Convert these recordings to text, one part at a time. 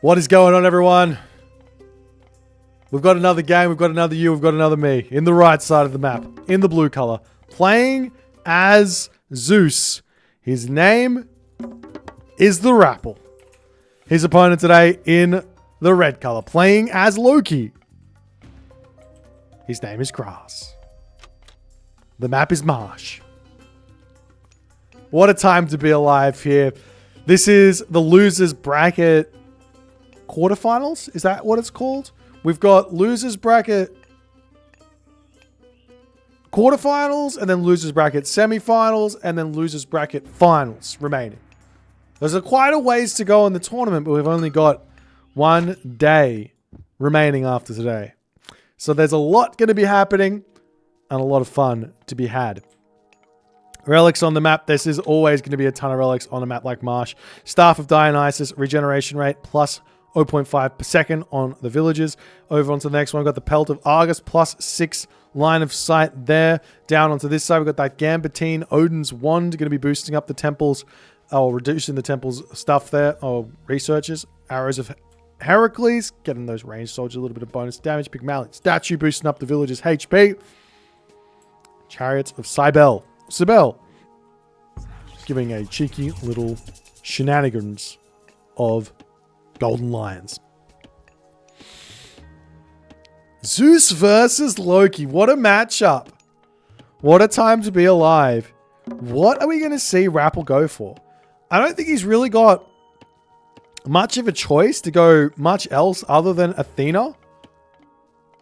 What is going on, everyone? We've got another game, we've got another you, we've got another me. In the right side of the map, in the blue color. Playing as Zeus. His name is TheRapl. His opponent today in the red color. Playing as Loki. His name is Grass. The map is Marsh. What a time to be alive here. This is the losers bracket quarterfinals. Is that what it's called? We've got losers bracket quarterfinals, and then losers bracket semifinals, and then losers bracket finals remaining. There's quite a ways to go in the tournament, but we've only got one day remaining after today. So there's a lot going to be happening and a lot of fun to be had. Relics on the map. This is always going to be a ton of relics on a map like Marsh. Staff of Dionysus, regeneration rate plus 0.5 per second on the villagers. Over onto the next one, we've got the Pelt of Argus plus 6 line of sight there. Down onto this side, we've got that Gambitine Odin's Wand, going to be boosting up the temples, or reducing the temples stuff there, or researchers. Arrows of Heracles, getting those ranged soldiers a little bit of bonus damage. Pygmalion Statue, boosting up the villagers' HP. Chariots of Cybele, giving a cheeky little shenanigans of golden lions. Zeus versus Loki. What a matchup. What a time to be alive. What are we going to see TheRapl go for? I don't think he's really got much of a choice to go much else other than Athena.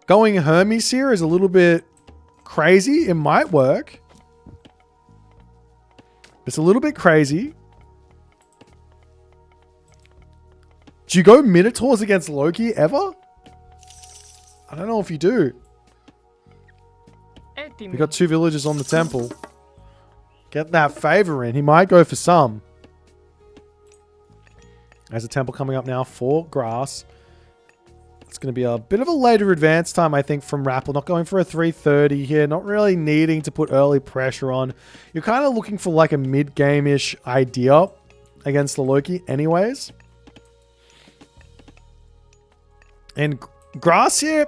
Going Hermes here is a little bit crazy. It might work. It's a little bit crazy. Do you go Minotaurs against Loki ever? I don't know if you do. We got 2 villagers on the temple. Get that favor in. He might go for some. There's a temple coming up now for Grass. It's going to be a bit of a later advance time, I think, from TheRapl. Not going for a 3:30 here. Not really needing to put early pressure on. You're kind of looking for like a mid-game-ish idea against the Loki anyways. And Grass here,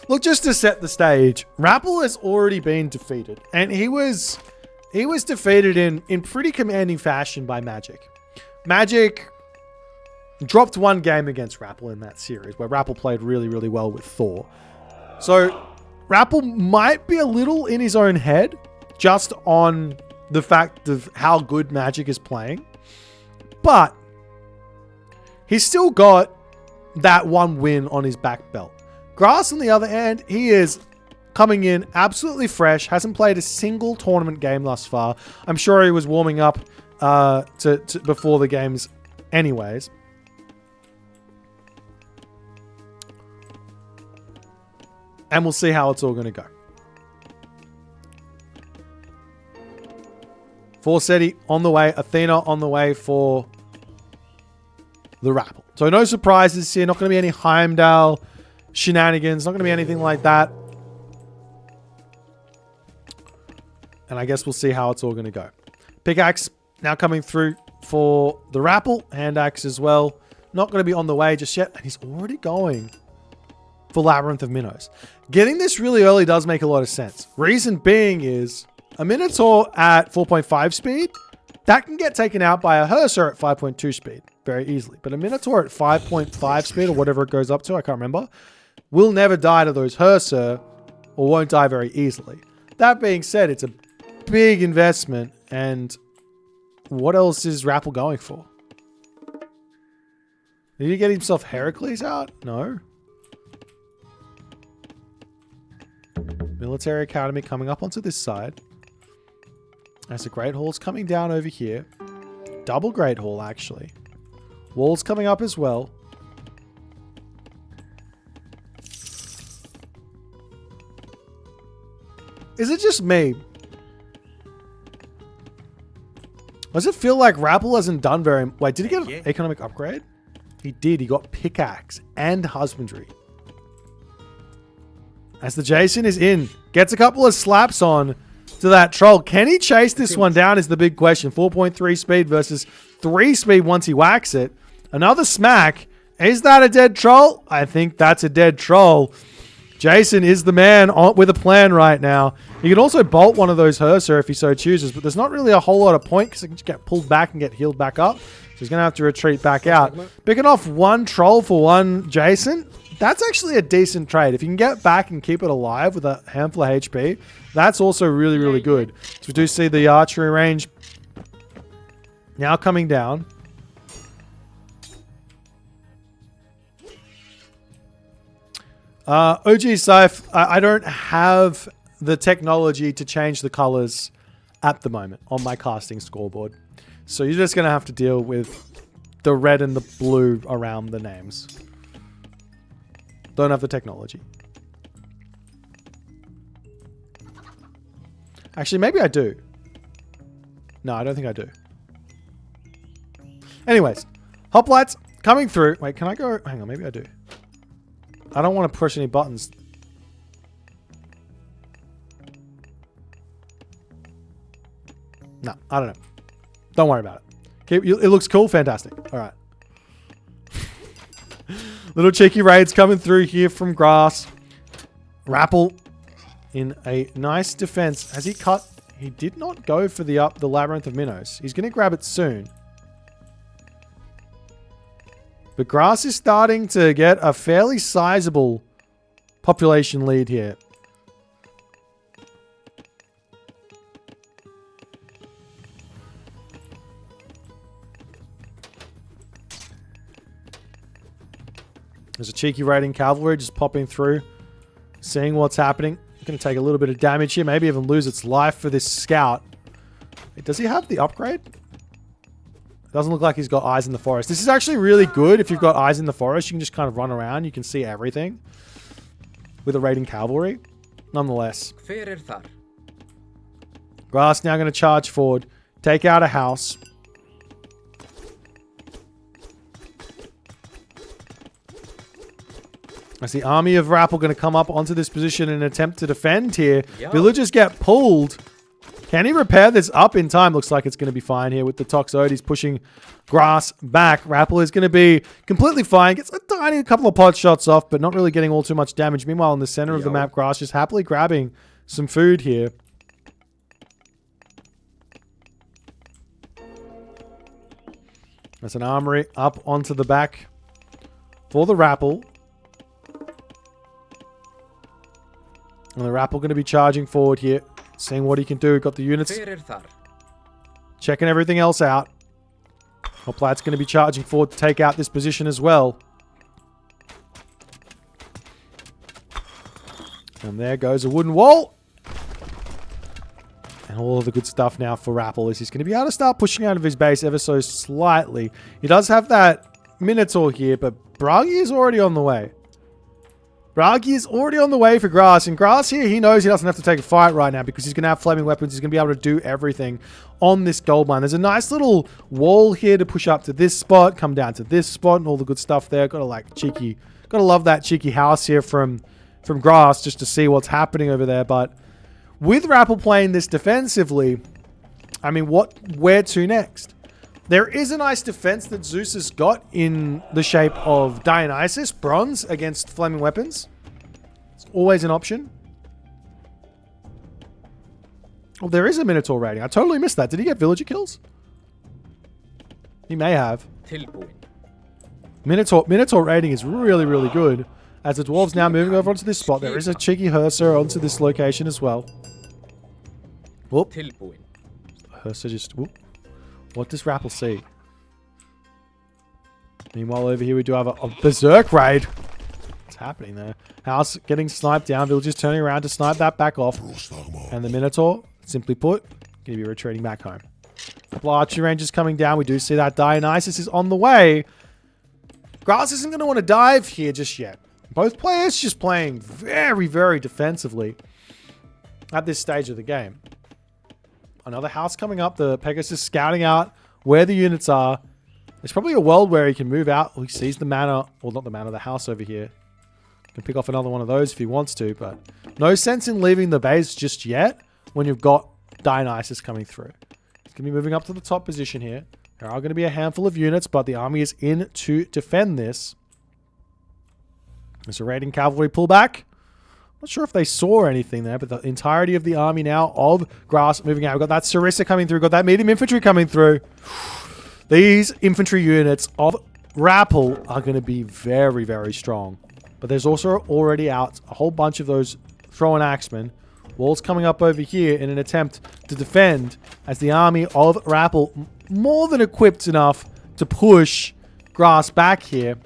look, just to set the stage, TheRapl has already been defeated. And he was defeated in pretty commanding fashion by Magic. Magic dropped one game against TheRapl in that series, where TheRapl played really, really well with Thor. So TheRapl might be a little in his own head, just on the fact of how good Magic is playing. But he's still got that one win on his back belt. Grass, on the other hand, he is coming in absolutely fresh, hasn't played a single tournament game thus far. I'm sure he was warming up to before the games anyways. And we'll see how it's all going to go. Forseti on the way. Athena on the way for TheRapl. So no surprises here. Not going to be any Heimdall shenanigans. Not going to be anything like that. And I guess we'll see how it's all going to go. Pickaxe now coming through for TheRapl. Hand axe as well. Not going to be on the way just yet. And he's already going for Labyrinth of Minnows. Getting this really early does make a lot of sense. Reason being is a Minotaur at 4.5 speed, that can get taken out by a Hersir at 5.2 speed very easily. But a Minotaur at 5.5 speed or whatever it goes up to, I can't remember, will never die to those Hersir or won't die very easily. That being said, it's a big investment. And what else is TheRapl going for? Did he get himself Heracles out? No. Military Academy coming up onto this side. There's a Great Hall's coming down over here. Double Great Hall, actually. Walls coming up as well. Is it just me? Does it feel like TheRapl hasn't done very... Wait, did he get an economic upgrade? He did. He got Pickaxe and Husbandry. As the Jason is in. Gets a couple of slaps on to that troll. Can he chase this one down is the big question. 4.3 speed versus 3 speed once he whacks it. Another smack. Is that a dead troll? I think that's a dead troll. Jason is the man with a plan right now. He can also bolt one of those Herser if he so chooses, but there's not really a whole lot of point because he can just get pulled back and get healed back up. So he's going to have to retreat back out. Picking off one troll for one Jason, that's actually a decent trade. If you can get back and keep it alive with a handful of HP, that's also really, really good. So we do see the archery range now coming down. OG Scythe, I don't have the technology to change the colors at the moment on my casting scoreboard. So you're just going to have to deal with the red and the blue around the names. Don't have the technology. Actually, maybe I do. No, I don't think I do. Anyways, hoplites coming through. Wait, can I go? Hang on, maybe I do. I don't want to push any buttons. No, I don't know. Don't worry about it. It looks cool. Fantastic. All right. Little cheeky raids coming through here from Grass. TheRapl in a nice defense. Has he cut? He did not go for the Labyrinth of Minnows. He's going to grab it soon. But Grass is starting to get a fairly sizable population lead here. There's a cheeky raiding cavalry just popping through, seeing what's happening. Going to take a little bit of damage here, maybe even lose its life for this scout. Does he have the upgrade? Doesn't look like he's got eyes in the forest. This is actually really good. If you've got eyes in the forest, you can just kind of run around. You can see everything with a raiding cavalry. Nonetheless. Grass now going to charge forward. Take out a house. As the army of TheRapl going to come up onto this position and attempt to defend here. Yo. Villagers get pulled. Can he repair this up in time? Looks like it's going to be fine here with the Toxoid. He's pushing Grass back. TheRapl is going to be completely fine. Gets a tiny couple of pot shots off, but not really getting all too much damage. Meanwhile, in the center of the map, Grass just happily grabbing some food here. There's an armory up onto the back for the TheRapl. And the TheRapl going to be charging forward here. Seeing what he can do. Got the units. Checking everything else out. Hoplite's going to be charging forward to take out this position as well. And there goes a wooden wall. And all of the good stuff now for TheRapl is he's going to be able to start pushing out of his base ever so slightly. He does have that Minotaur here, but Bragi is already on the way. Bragi is already on the way for Grass. And Grass here, he knows he doesn't have to take a fight right now because he's going to have flaming weapons. He's going to be able to do everything on this gold mine. There's a nice little wall here to push up to this spot, come down to this spot, and all the good stuff there. Gotta love that cheeky house here from Grass just to see what's happening over there. But with TheRapl playing this defensively, I mean, where to next? There is a nice defense that Zeus has got in the shape of Dionysus, bronze against flaming weapons. It's always an option. Oh, there is a Minotaur rating. I totally missed that. Did he get villager kills? He may have. Minotaur rating is really, really good. As the dwarves now moving over onto this spot, there is a cheeky Herser onto this location as well. Whoop. Herser just... Whoop. What does TheRapl see? Meanwhile, over here we do have a berserk raid. What's happening there? House getting sniped down. Villagers turning around to snipe that back off. And the Minotaur, simply put, going to be retreating back home. Couple archery ranges coming down. We do see that Dionysus is on the way. Grass isn't going to want to dive here just yet. Both players just playing very, very defensively at this stage of the game. Another house coming up. The Pegasus scouting out where the units are. There's probably a world where he can move out. He sees the manor. Well, not the manor, the house over here. Can pick off another one of those if he wants to, but no sense in leaving the base just yet when you've got Dionysus coming through. He's going to be moving up to the top position here. There are going to be a handful of units, but the army is in to defend this. There's a raiding cavalry pullback. Not sure if they saw anything there, but the entirety of the army now of Grass moving out. We've got that Sarissa coming through. Got that medium infantry coming through. These infantry units of TheRapl are going to be very, very strong. But there's also already out a whole bunch of those throwing axemen. Walls coming up over here in an attempt to defend as the army of TheRapl more than equipped enough to push Grass back here.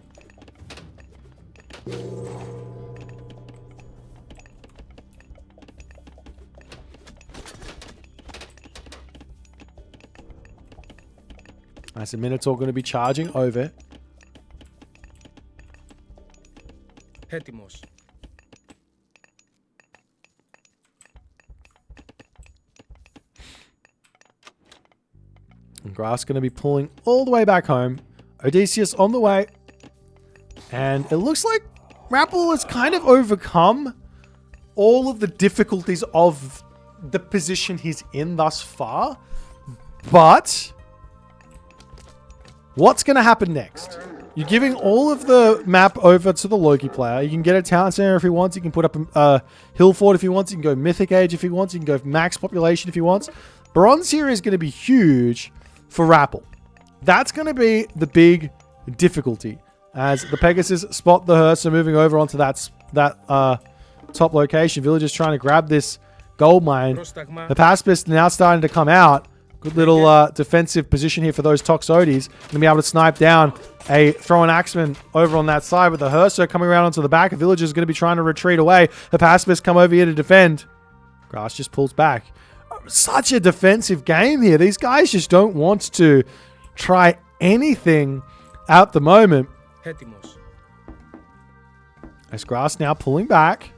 As the Minotaur going to be charging over. Έτοιμος. And Grass going to be pulling all the way back home. Odysseus on the way. And it looks like TheRapl has kind of overcome all of the difficulties of the position he's in thus far. But what's going to happen next? You're giving all of the map over to the Loki player. You can get a town center if he wants. You can put up a hill fort if he wants. You can go Mythic Age if he wants. You can go max population if he wants. Bronze here is going to be huge for TheRapl. That's going to be the big difficulty. As the Pegasus spot the hearse, so moving over onto that top location. Villagers trying to grab this gold mine. The pacifist now starting to come out. Good little defensive position here for those Toxotes. Going to be able to snipe down a throwing axeman over on that side with the Herser coming around onto the back. The villagers are going to be trying to retreat away. The pacifists come over here to defend. Grass just pulls back. Such a defensive game here. These guys just don't want to try anything at the moment. Έτοιμος. As Grass now pulling back.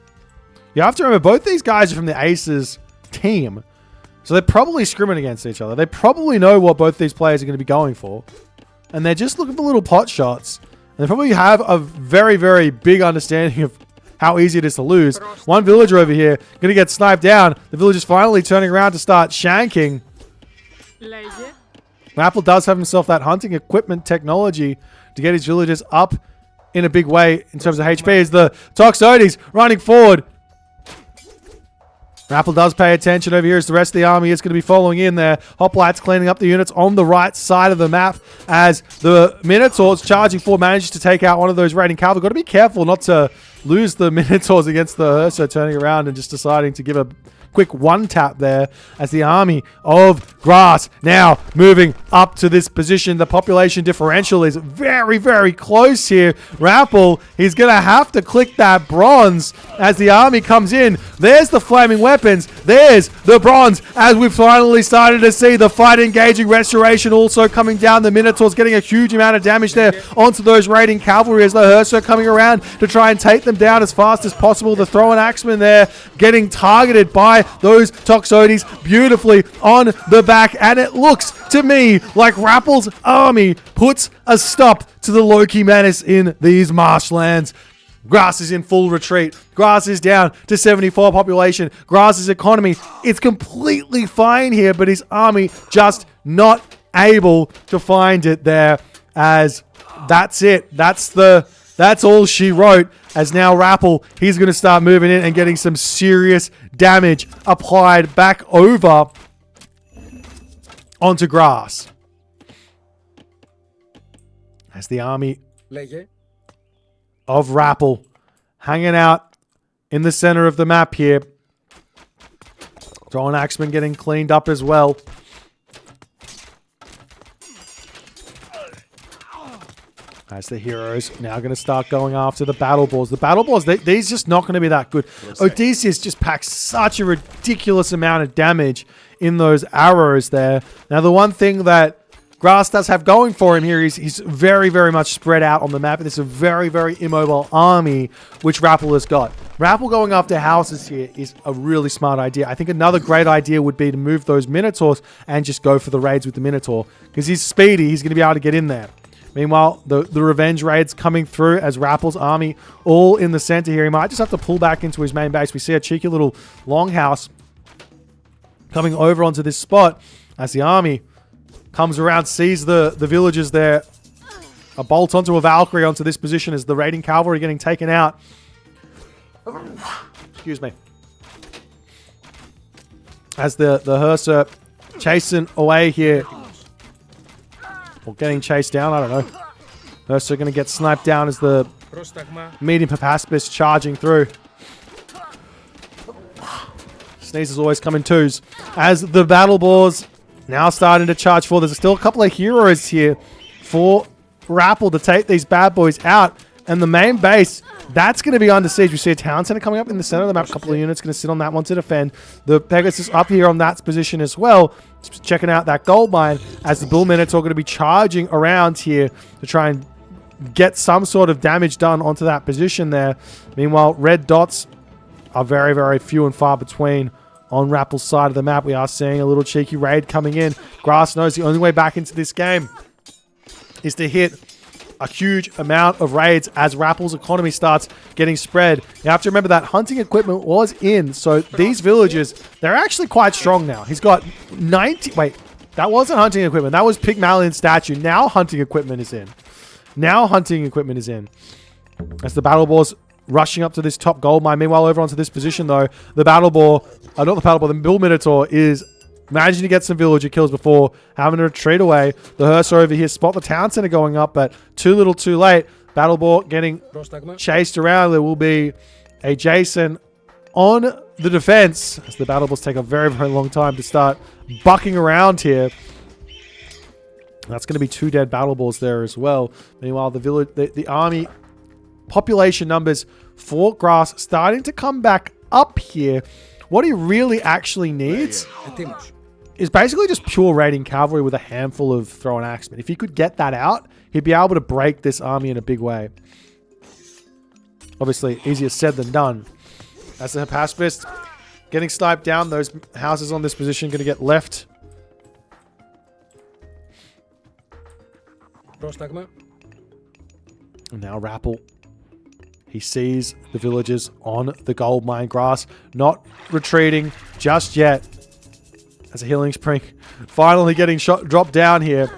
You have to remember, both these guys are from the Aces team. So they're probably scrimming against each other. They probably know what both these players are going to be going for. And they're just looking for little pot shots. And they probably have a very, very big understanding of how easy it is to lose. One villager over here going to get sniped down. The villager's finally turning around to start shanking. TheRapl does have himself that hunting equipment technology to get his villagers up in a big way in terms of HP. As the Toxotes running forward. TheRapl does pay attention over here as the rest of the army is going to be following in there. Hoplites cleaning up the units on the right side of the map as the Minotaurs charging forward manages to take out one of those raiding cavalry. Got to be careful not to lose the Minotaurs against the Ursa, turning around and just deciding to give a quick one tap there as the army of Grass now moving up to this position. The population differential is very, very close here. TheRapl, he's going to have to click that bronze as the army comes in. There's the flaming weapons. There's the bronze as we've finally started to see the fight engaging. Restoration also coming down. The Minotaurs getting a huge amount of damage there onto those raiding cavalry as the Herser coming around to try and take them down as fast as possible. The throwing axeman there getting targeted by those Toxotes beautifully on the back. And it looks to me like TheRapl's army puts a stop to the Loki menace in these marshlands. Grass is in full retreat. Grass is down to 74 population. Grass's economy, it's completely fine here, but his army just not able to find it there. As that's it. That's all she wrote. As now TheRapl, he's going to start moving in and getting some serious damage applied back over onto Grass. As the army of TheRapl hanging out in the center of the map here. Throwing Axeman getting cleaned up as well. As the heroes now going to start going after the battle balls. The battle balls, these just not going to be that good. Odysseus just packs such a ridiculous amount of damage in those arrows there. Now, the one thing that Grass does have going for him here is he's very, very much spread out on the map. And it's a very, very immobile army, which TheRapl has got. TheRapl going after houses here is a really smart idea. I think another great idea would be to move those Minotaurs and just go for the raids with the Minotaur. Because he's speedy, he's going to be able to get in there. Meanwhile, the revenge raids coming through as TheRapl's army all in the center here. He might just have to pull back into his main base. We see a cheeky little longhouse coming over onto this spot as the army comes around, sees the villagers there a bolt onto a Valkyrie onto this position as the raiding cavalry getting taken out. Excuse me. As the Herser chasing away here. Or getting chased down, I don't know. Herser going to get sniped down as the medium Papaspis charging through. Sneezes always come in twos. As the battle boars now starting to charge forward. There's still a couple of heroes here for TheRapl to take these bad boys out. And the main base, that's going to be under siege. We see a town center coming up in the center of the map. A couple of units going to sit on that one to defend. The Pegasus up here on that position as well. Just checking out that gold mine as the Bull Minotaur going to be charging around here to try and get some sort of damage done onto that position there. Meanwhile, red dots are very, very few and far between on TheRapl's side of the map. We are seeing a little cheeky raid coming in. Grass knows the only way back into this game is to hit a huge amount of raids as TheRapl's economy starts getting spread. You have to remember that hunting equipment was in, so these villagers, they're actually quite strong now. He's got 90... Wait, that wasn't hunting equipment. That was Pygmalion statue. Now hunting equipment is in. Now hunting equipment is in. As the battle boars rushing up to this top gold mine. Meanwhile, over onto this position, though, the battle boar... not the battle boar, the Bull Minotaur is managing to get some villager kills before having to retreat away. The Herser over here spot the town center going up, but too little too late. Battle boar getting chased around. There will be a Jason on the defense as the battle boars take a very, very long time to start bucking around here. That's going to be 2 dead battle boars there as well. Meanwhile, the army population numbers for Grass starting to come back up here. What he really actually needs is basically just pure raiding cavalry with a handful of thrown axemen. If he could get that out, he'd be able to break this army in a big way. Obviously, easier said than done. As the Papaspis getting sniped down, those houses on this position going to get left. And now TheRapl. He sees the villagers on the gold mine. Grass not retreating just yet. As a healing spring finally getting dropped down here.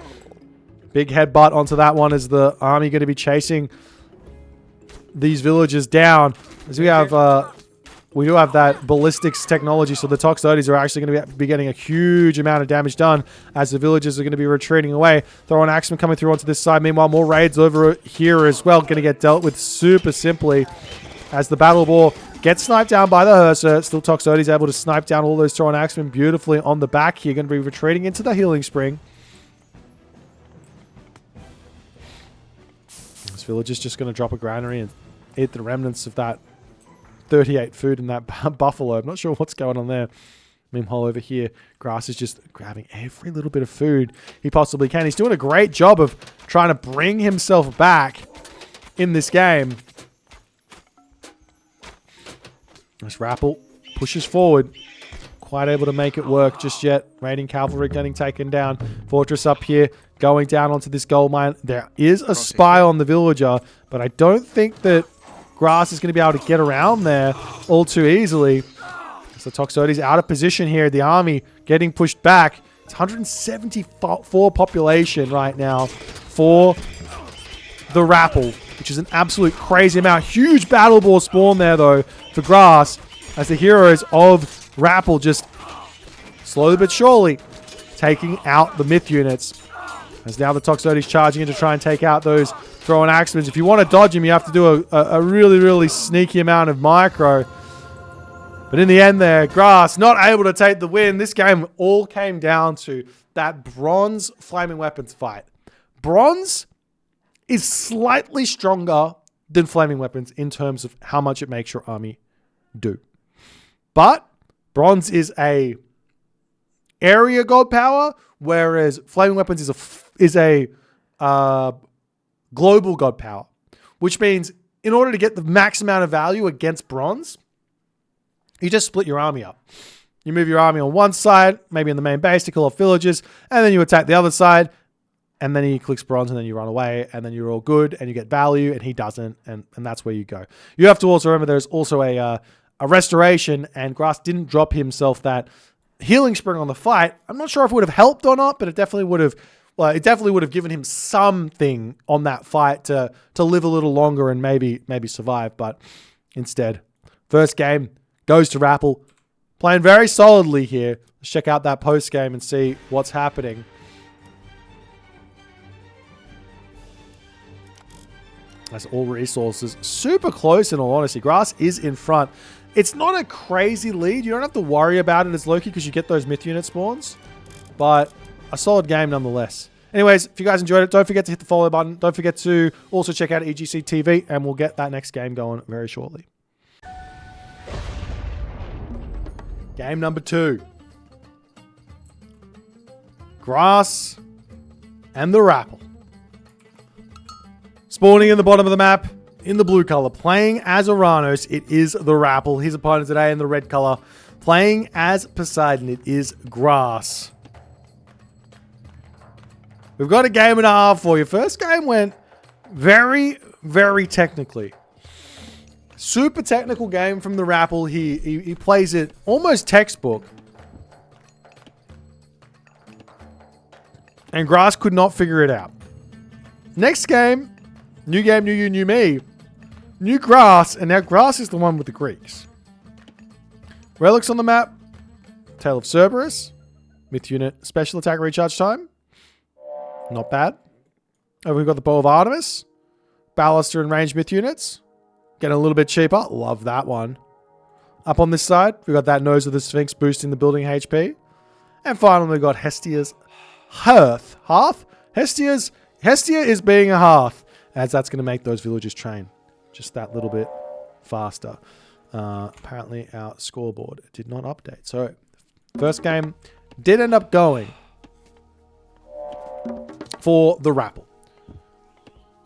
Big headbutt onto that one as the army going to be chasing these villagers down. As we do have that ballistics technology, so the Toxotes are actually going to be getting a huge amount of damage done as the villagers are going to be retreating away. Throw an axeman coming through onto this side. Meanwhile, more raids over here as well, going to get dealt with super simply as the battle boar gets sniped down by the Herser. Still Toxotes able to snipe down all those Thrown Axemen beautifully on the back here. Going to be retreating into the healing spring. This village is just going to drop a granary and eat the remnants of that 38 food in that buffalo. I'm not sure what's going on there. Meanwhile, over here, Grass is just grabbing every little bit of food he possibly can. He's doing a great job of trying to bring himself back in this game. As TheRapl pushes forward. Quite able to make it work just yet. Raiding cavalry getting taken down. Fortress up here going down onto this gold mine. There is a spy on the villager, but I don't think that Grass is going to be able to get around there all too easily. So Toxotes out of position here. The army getting pushed back. It's 174 population right now for TheRapl, which is an absolute crazy amount. Huge battle boar spawn there, though, for Grass, as the heroes of TheRapl just slowly but surely taking out the myth units. As now the Toxotes charging in to try and take out those throwing axemen. If you want to dodge him, you have to do a really, really sneaky amount of micro. But in the end there, Grass not able to take the win. This game all came down to that bronze flaming weapons fight. Bronze is slightly stronger than flaming weapons in terms of how much it makes your army do. But bronze is a area god power, whereas flaming weapons is a global god power, which means in order to get the max amount of value against bronze, you just split your army up. You move your army on one side, maybe in the main base to kill off villagers, and then you attack the other side, and then he clicks bronze, and then you run away, and then you're all good, and you get value, and he doesn't, and that's where you go. You have to also remember there's also a restoration, and Grass didn't drop himself that healing spring on the fight. I'm not sure if it would have helped or not, but it definitely would Well, it definitely would have given him something on that fight to live a little longer and maybe survive. But instead, first game goes to TheRapl. Playing very solidly here. Let's check out that post game and see what's happening. That's all resources. Super close in all honesty. Grass is in front. It's not a crazy lead. You don't have to worry about it as Loki because you get those myth unit spawns. But a solid game nonetheless. Anyways, if you guys enjoyed it, don't forget to hit the follow button. Don't forget to also check out EGCTV, and we'll get that next game going very shortly. Game number 2. Grass and TheRapl. Spawning in the bottom of the map in the blue color. Playing as Oranos, it is TheRapl. His opponent today in the red color. Playing as Poseidon, it is Grass. We've got a game and a half for you. First game went very, very technically. Super technical game from TheRapl. He plays it almost textbook. And Grass could not figure it out. Next game, new game, new you, new me. New Grass, and now Grass is the one with the Greeks. Relics on the map. Tail of Cerberus. Myth unit, special attack recharge time. Not bad. Oh, we've got the Bow of Artemis. Ballaster and range myth units. Getting a little bit cheaper. Love that one. Up on this side, we've got that Nose of the Sphinx boosting the building HP. And finally, we've got Hestia's Hearth. Hearth? Hestia is being a hearth, as that's going to make those villagers train just that little bit faster. Apparently, our scoreboard did not update. So, first game did end up going for TheRapl.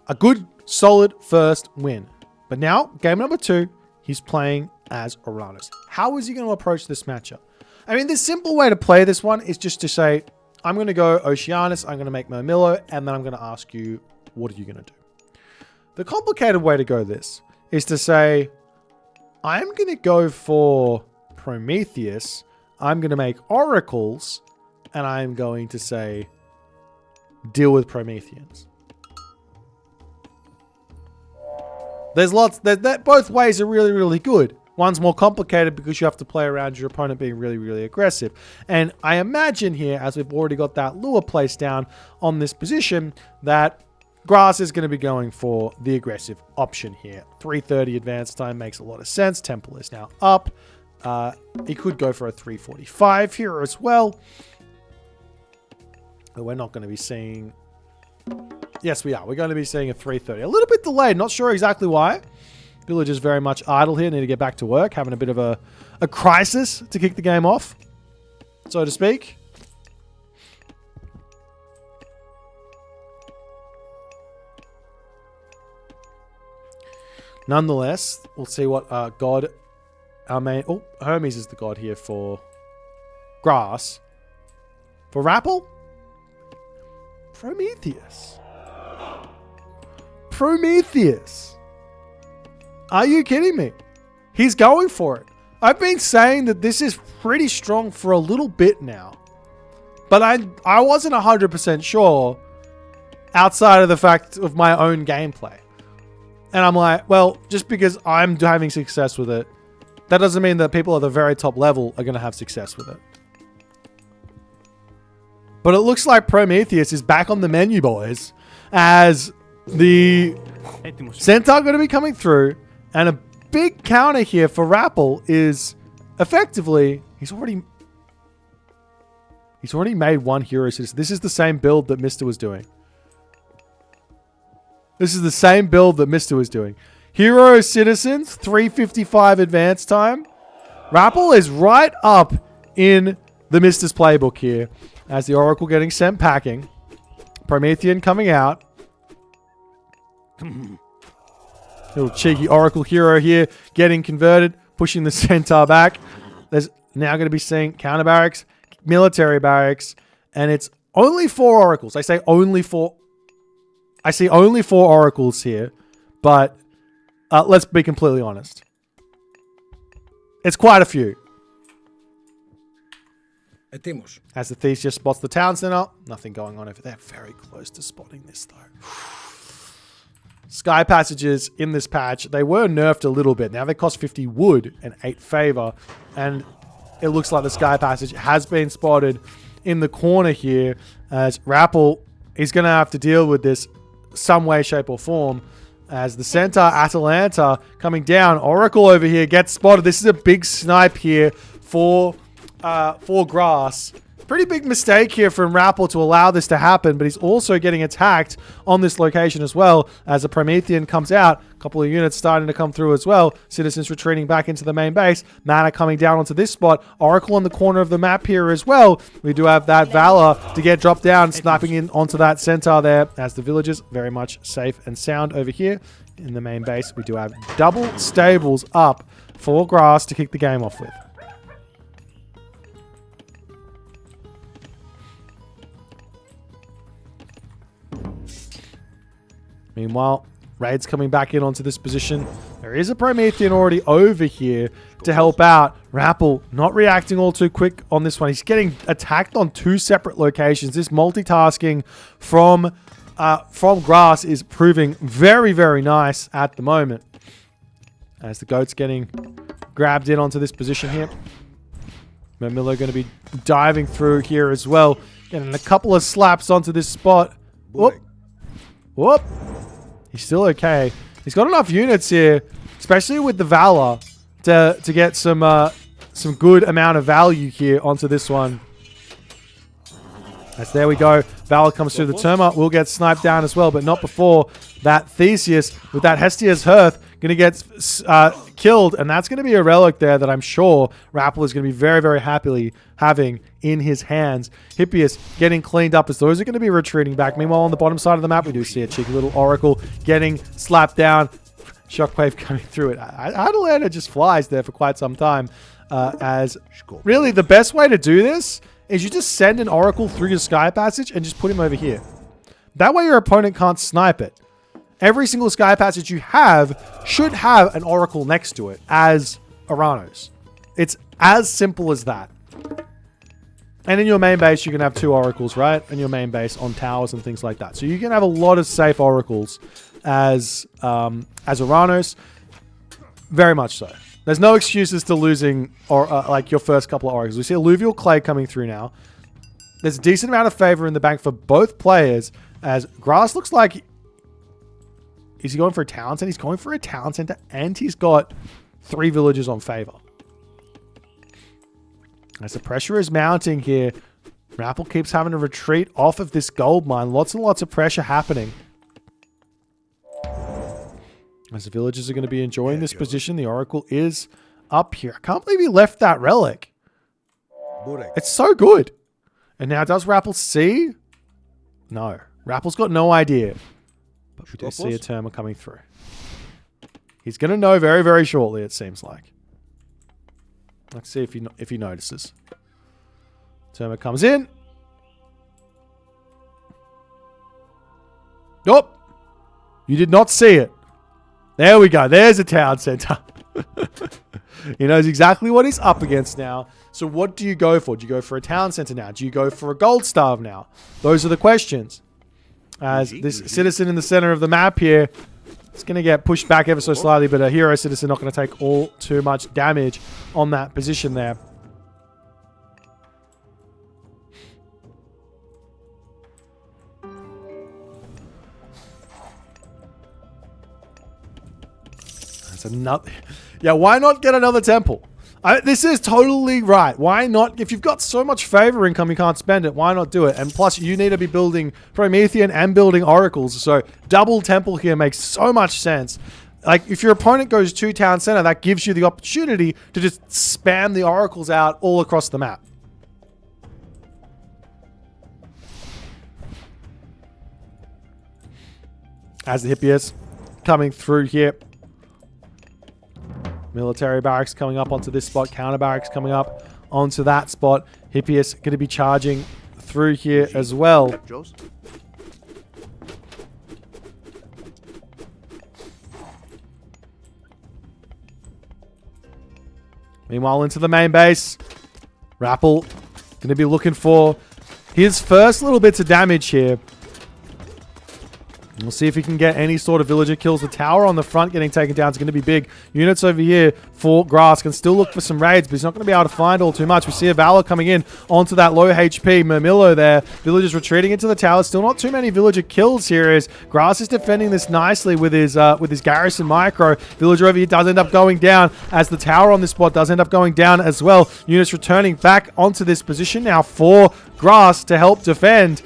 A good, solid first win. But now, game number 2, he's playing as Oranos. How is he going to approach this matchup? I mean, the simple way to play this one is just to say, I'm going to go Oceanus, I'm going to make Mermillo, and then I'm going to ask you, what are you going to do? The complicated way to go this is to say, I'm going to go for Prometheus, I'm going to make oracles, and I'm going to say, deal with Prometheans. There's lots, both ways are really, really good. One's more complicated because you have to play around your opponent being really, really aggressive. And I imagine here, as we've already got that lure placed down on this position, that Grass is going to be going for the aggressive option here. 330 advance time makes a lot of sense. Temple is now up. He could go for a 345 here as well. But we're not going to be seeing... Yes, we are. We're going to be seeing a 330. A little bit delayed. Not sure exactly why. Village is very much idle here. Need to get back to work. Having a bit of a crisis to kick the game off, so to speak. Nonetheless, we'll see what god our main... Oh, Hermes is the god here for Grass. For TheRapl? Prometheus. Prometheus. Are you kidding me? He's going for it. I've been saying that this is pretty strong for a little bit now. But I wasn't 100% sure outside of the fact of my own gameplay. And I'm like, well, just because I'm having success with it, that doesn't mean that people at the very top level are going to have success with it. But it looks like Prometheus is back on the menu, boys, as the Centaur going to be coming through. And a big counter here for TheRapl is effectively, he's already made one hero citizen. This is the same build that Mr. was doing. This is the same build that Mr. was doing. Hero citizens, 355 advance time. TheRapl is right up in the Mr.'s playbook here. As the Oracle getting sent packing. Promethean coming out. Little cheeky Oracle hero here getting converted. Pushing the Centaur back. There's now going to be seeing counter barracks. Military barracks. And it's only 4 Oracles. I say only 4. I see only 4 Oracles here. But let's be completely honest. It's quite a few. As the Theseus spots the town center, nothing going on over there. Very close to spotting this though. Sky passages in this patch, they were nerfed a little bit. Now they cost 50 wood and 8 favor. And it looks like the sky passage has been spotted in the corner here, as TheRapl is going to have to deal with this some way, shape or form. As the center, Atalanta coming down. Oracle over here gets spotted. This is a big snipe here for grass. Pretty big mistake here from TheRapl to allow this to happen, but he's also getting attacked on this location as well as a Promethean comes out. A couple of units starting to come through as well. Citizens retreating back into the main base. Mana coming down onto this spot. Oracle on the corner of the map here as well. We do have that Valor to get dropped down, sniping in onto that centaur there as the villagers very much safe and sound over here in the main base. We do have double stables up for grass to kick the game off with. Meanwhile, Raid's coming back in onto this position. There is a Promethean already over here to help out. TheRapl not reacting all too quick on this one. He's getting attacked on 2 separate locations. This multitasking from grass is proving very, very nice at the moment. As the goat's getting grabbed in onto this position here. Miller going to be diving through here as well. Getting a couple of slaps onto this spot. Whoop. Whoop. He's still okay. He's got enough units here, especially with the Valor, to get some good amount of value here onto this one. As there we go. Valor comes through the Terma. Will get sniped down as well, but not before that Theseus with that Hestia's Hearth going to get killed, and that's going to be a relic there that I'm sure TheRapl is going to be very, very happily having in his hands. Hippias getting cleaned up as those are going to be retreating back. Meanwhile, on the bottom side of the map, we do see a cheeky little Oracle getting slapped down. Shockwave coming through it. Atalanta just flies there for quite some time. As really the best way to do this is you just send an Oracle through your sky passage and just put him over here. That way your opponent can't snipe it. Every single sky passage you have should have an Oracle next to it as Oranos. It's as simple as that. And in your main base, you can have 2 Oracles, right? In your main base on towers and things like that. So you can have a lot of safe Oracles as Oranos. Very much so. There's no excuses to losing like your first couple of Oracles. We see Alluvial Clay coming through now. There's a decent amount of favor in the bank for both players as Grass looks like... Is he going for a town center? He's going for a town center and he's got 3 villages on favor. As the pressure is mounting here, TheRapl keeps having to retreat off of this gold mine. Lots and lots of pressure happening. As the villagers are going to be enjoying this position, the Oracle is up here. I can't believe he left that relic. It's so good. And now does TheRapl see? No. TheRapl's got no idea. But we do see a Terma coming through. He's going to know very, very shortly, it seems like. Let's see if he notices. Terma comes in. Nope. You did not see it. There we go. There's a town center. He knows exactly what he's up against now. So what do you go for? Do you go for a town center now? Do you go for a gold starve now? Those are the questions. As this citizen in the center of the map here, it's going to get pushed back ever so slightly, but a hero citizen not going to take all too much damage on that position there. That's another... Yeah, why not get another temple? This is totally right. Why not? If you've got so much favor income, you can't spend it. Why not do it? And plus, you need to be building Promethean and building Oracles. So double temple here makes so much sense. Like, if your opponent goes to town center, that gives you the opportunity to just spam the Oracles out all across the map. As the Hippias coming through here. Military barracks coming up onto this spot. Counter barracks coming up onto that spot. Hippias going to be charging through here as well. Meanwhile, into the main base. TheRapl Going to be looking for his first little bits of damage here. We'll see if he can get any sort of villager kills. The tower on the front getting taken down is going to be big. Units over here for Grass can still look for some raids, but he's not going to be able to find all too much. We see a Valor coming in onto that low HP Murmillo there. Villagers retreating into the tower. Still not too many villager kills here as Grass is defending this nicely with his garrison micro. Villager over here does end up going down as the tower on this spot does end up going down as well. Units returning back onto this position now for Grass to help defend.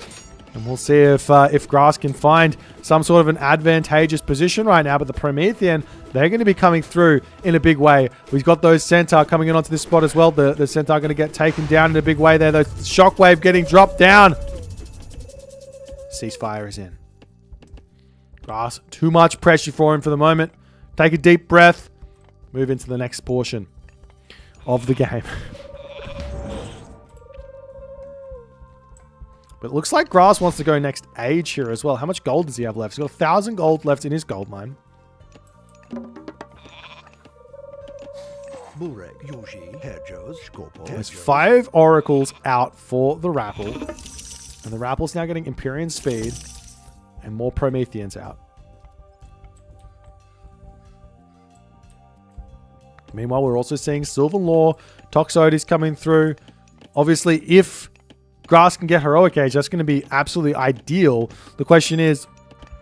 And we'll see if Grass can find some sort of an advantageous position right now. But the Promethean, they're going to be coming through in a big way. We've got those Centaur coming in onto this spot as well. The Centaur going to get taken down in a big way there. The Shockwave getting dropped down. Ceasefire is in. Grass, too much pressure for him for the moment. Take a deep breath. Move into the next portion of the game. But it looks like Grass wants to go next age here as well. How much gold does he have left? He's got 1,000 gold left in his gold mine. There's 5 oracles out for the Rapple. And the Rapple's now getting Empyrean speed. And more Prometheans out. Meanwhile, we're also seeing Sylvan Law. Toxoid is coming through. Obviously, if Grass can get Heroic Age, that's going to be absolutely ideal. The question is,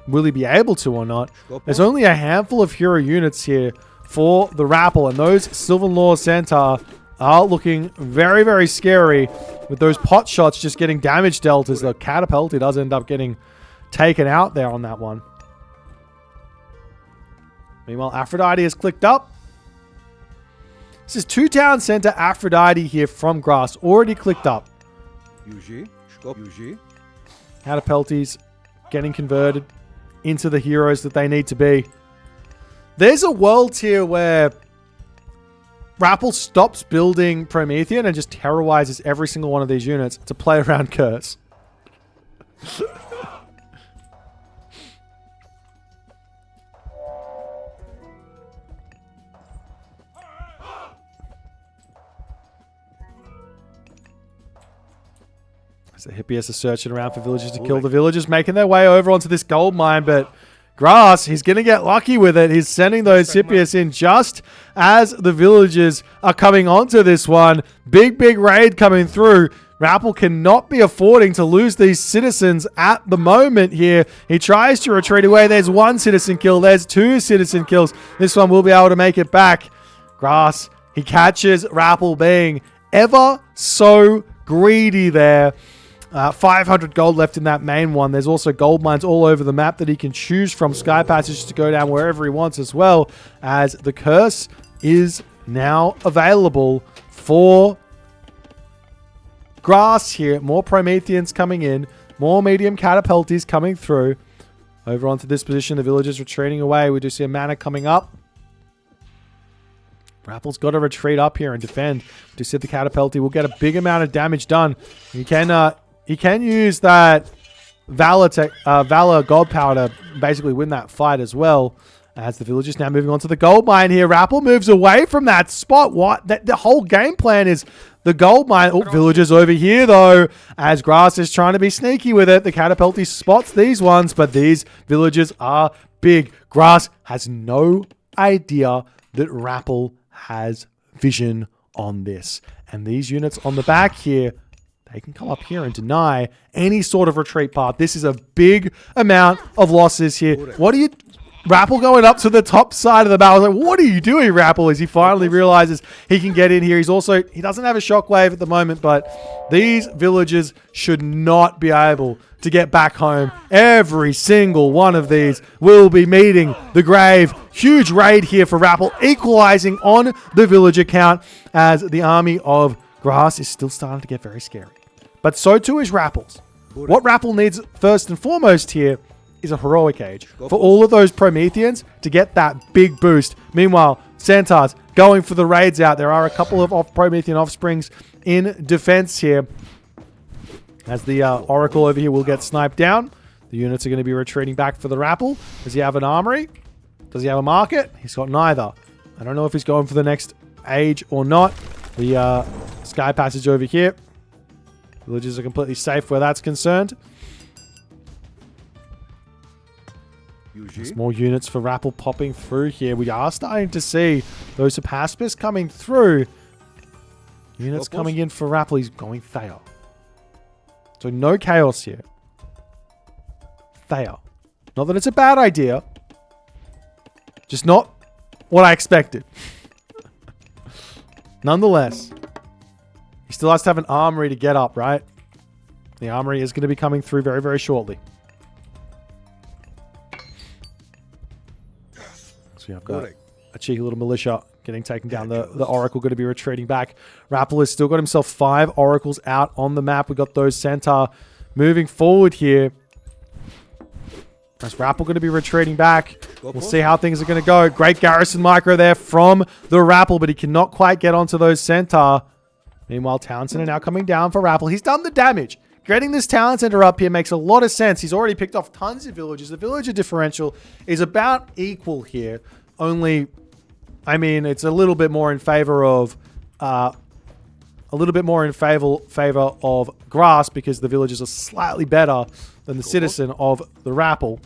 will he be able to or not? There's only a handful of hero units here for the Rapple, and those Sylvan Law Centaur are looking very, very scary with those pot shots just getting damage dealt as the Catapult, he does end up getting taken out there on that one. Meanwhile, Aphrodite has clicked up. This is 2 Town Center Aphrodite here from Grass, already clicked up. Catapulties getting converted into the heroes that they need to be. There's a world here where Rapple stops building Promethean and just terrorizes every single one of these units to play around Curse. The Hippias are searching around for villagers to kill the villagers, making their way over onto this gold mine, but Grass, he's going to get lucky with it. He's sending those Hippias in just as the villagers are coming onto this one. Big raid coming through. Rapple cannot be affording to lose these citizens at the moment here. He tries to retreat away. There's 1 citizen kill. There's 2 citizen kills. This one will be able to make it back. Grass, he catches Rapple being ever so greedy there. 500 gold left in that main one. There's also gold mines all over the map that he can choose from. Sky passages to go down wherever he wants as well, as the curse is now available for Grass here. More Prometheans coming in. More medium catapulties coming through. Over onto this position. The villagers retreating away. We do see a mana coming up. Rapple's got to retreat up here and defend. We do see the catapulty will get a big amount of damage done. He can use that Valor gold power to basically win that fight as well. As the villagers now moving on to the gold mine here. Rapple moves away from that spot. What? The whole game plan is the gold mine. Oh, villagers over here though. As Grass is trying to be sneaky with it. The catapulty spots these ones, but these villagers are big. Grass has no idea that Rapple has vision on this. And these units on the back here, they can come up here and deny any sort of retreat path. This is a big amount of losses here. What are you... Rapple going up to the top side of the battle. Like, what are you doing, Rapple? As he finally realizes he can get in here. He doesn't have a shockwave at the moment, but these villagers should not be able to get back home. Every single one of these will be meeting the grave. Huge raid here for Rapple, equalizing on the villager count as the army of Grass is still starting to get very scary. But so too is Rapple's. What Rapple needs first and foremost here is a heroic age for all of those Prometheans to get that big boost. Meanwhile, Centaurs going for the raids out. There are a couple of Promethean offsprings in defense here. As the Oracle over here will get sniped down. The units are going to be retreating back for the Rapple. Does he have an armory? Does he have a market? He's got neither. I don't know if he's going for the next age or not. The Sky Passage over here. Villages are completely safe where that's concerned. There's more units for RAPL popping through here. We are starting to see those Hypaspis coming through. Units coming in for RAPL. He's going Thea. So no chaos here. Thea. Not that it's a bad idea. Just not what I expected. Nonetheless, he still has to have an armory to get up, right? The armory is going to be coming through very, very shortly. So I've got a cheeky little militia getting taken down. The Oracle going to be retreating back. RAPL has still got himself 5 Oracles out on the map. We got those Centaur moving forward here. As RAPL going to be retreating back. We'll see how things are going to go. Great garrison micro there from the RAPL, but he cannot quite get onto those Centaur. Meanwhile, Townsend are now coming down for RAPL. He's done the damage. Getting this town center up here makes a lot of sense. He's already picked off tons of villages. The villager differential is about equal here. Only, I mean, it's a little bit more in favor of, favor of grass because the villagers are slightly better than the citizen of the RAPL.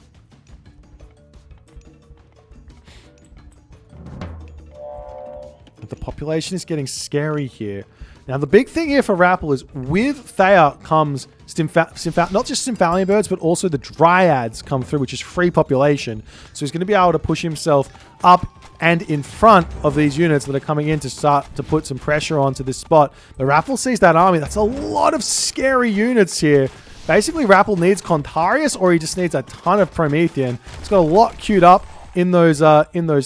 But the population is getting scary here. Now, the big thing here for RAPL is with Thea comes not just Symphalian birds, but also the Dryads come through, which is free population. So he's going to be able to push himself up and in front of these units that are coming in to start to put some pressure onto this spot. But RAPL sees that army. That's a lot of scary units here. Basically, RAPL needs Contarius, or he just needs a ton of Promethean. He's got a lot queued up in those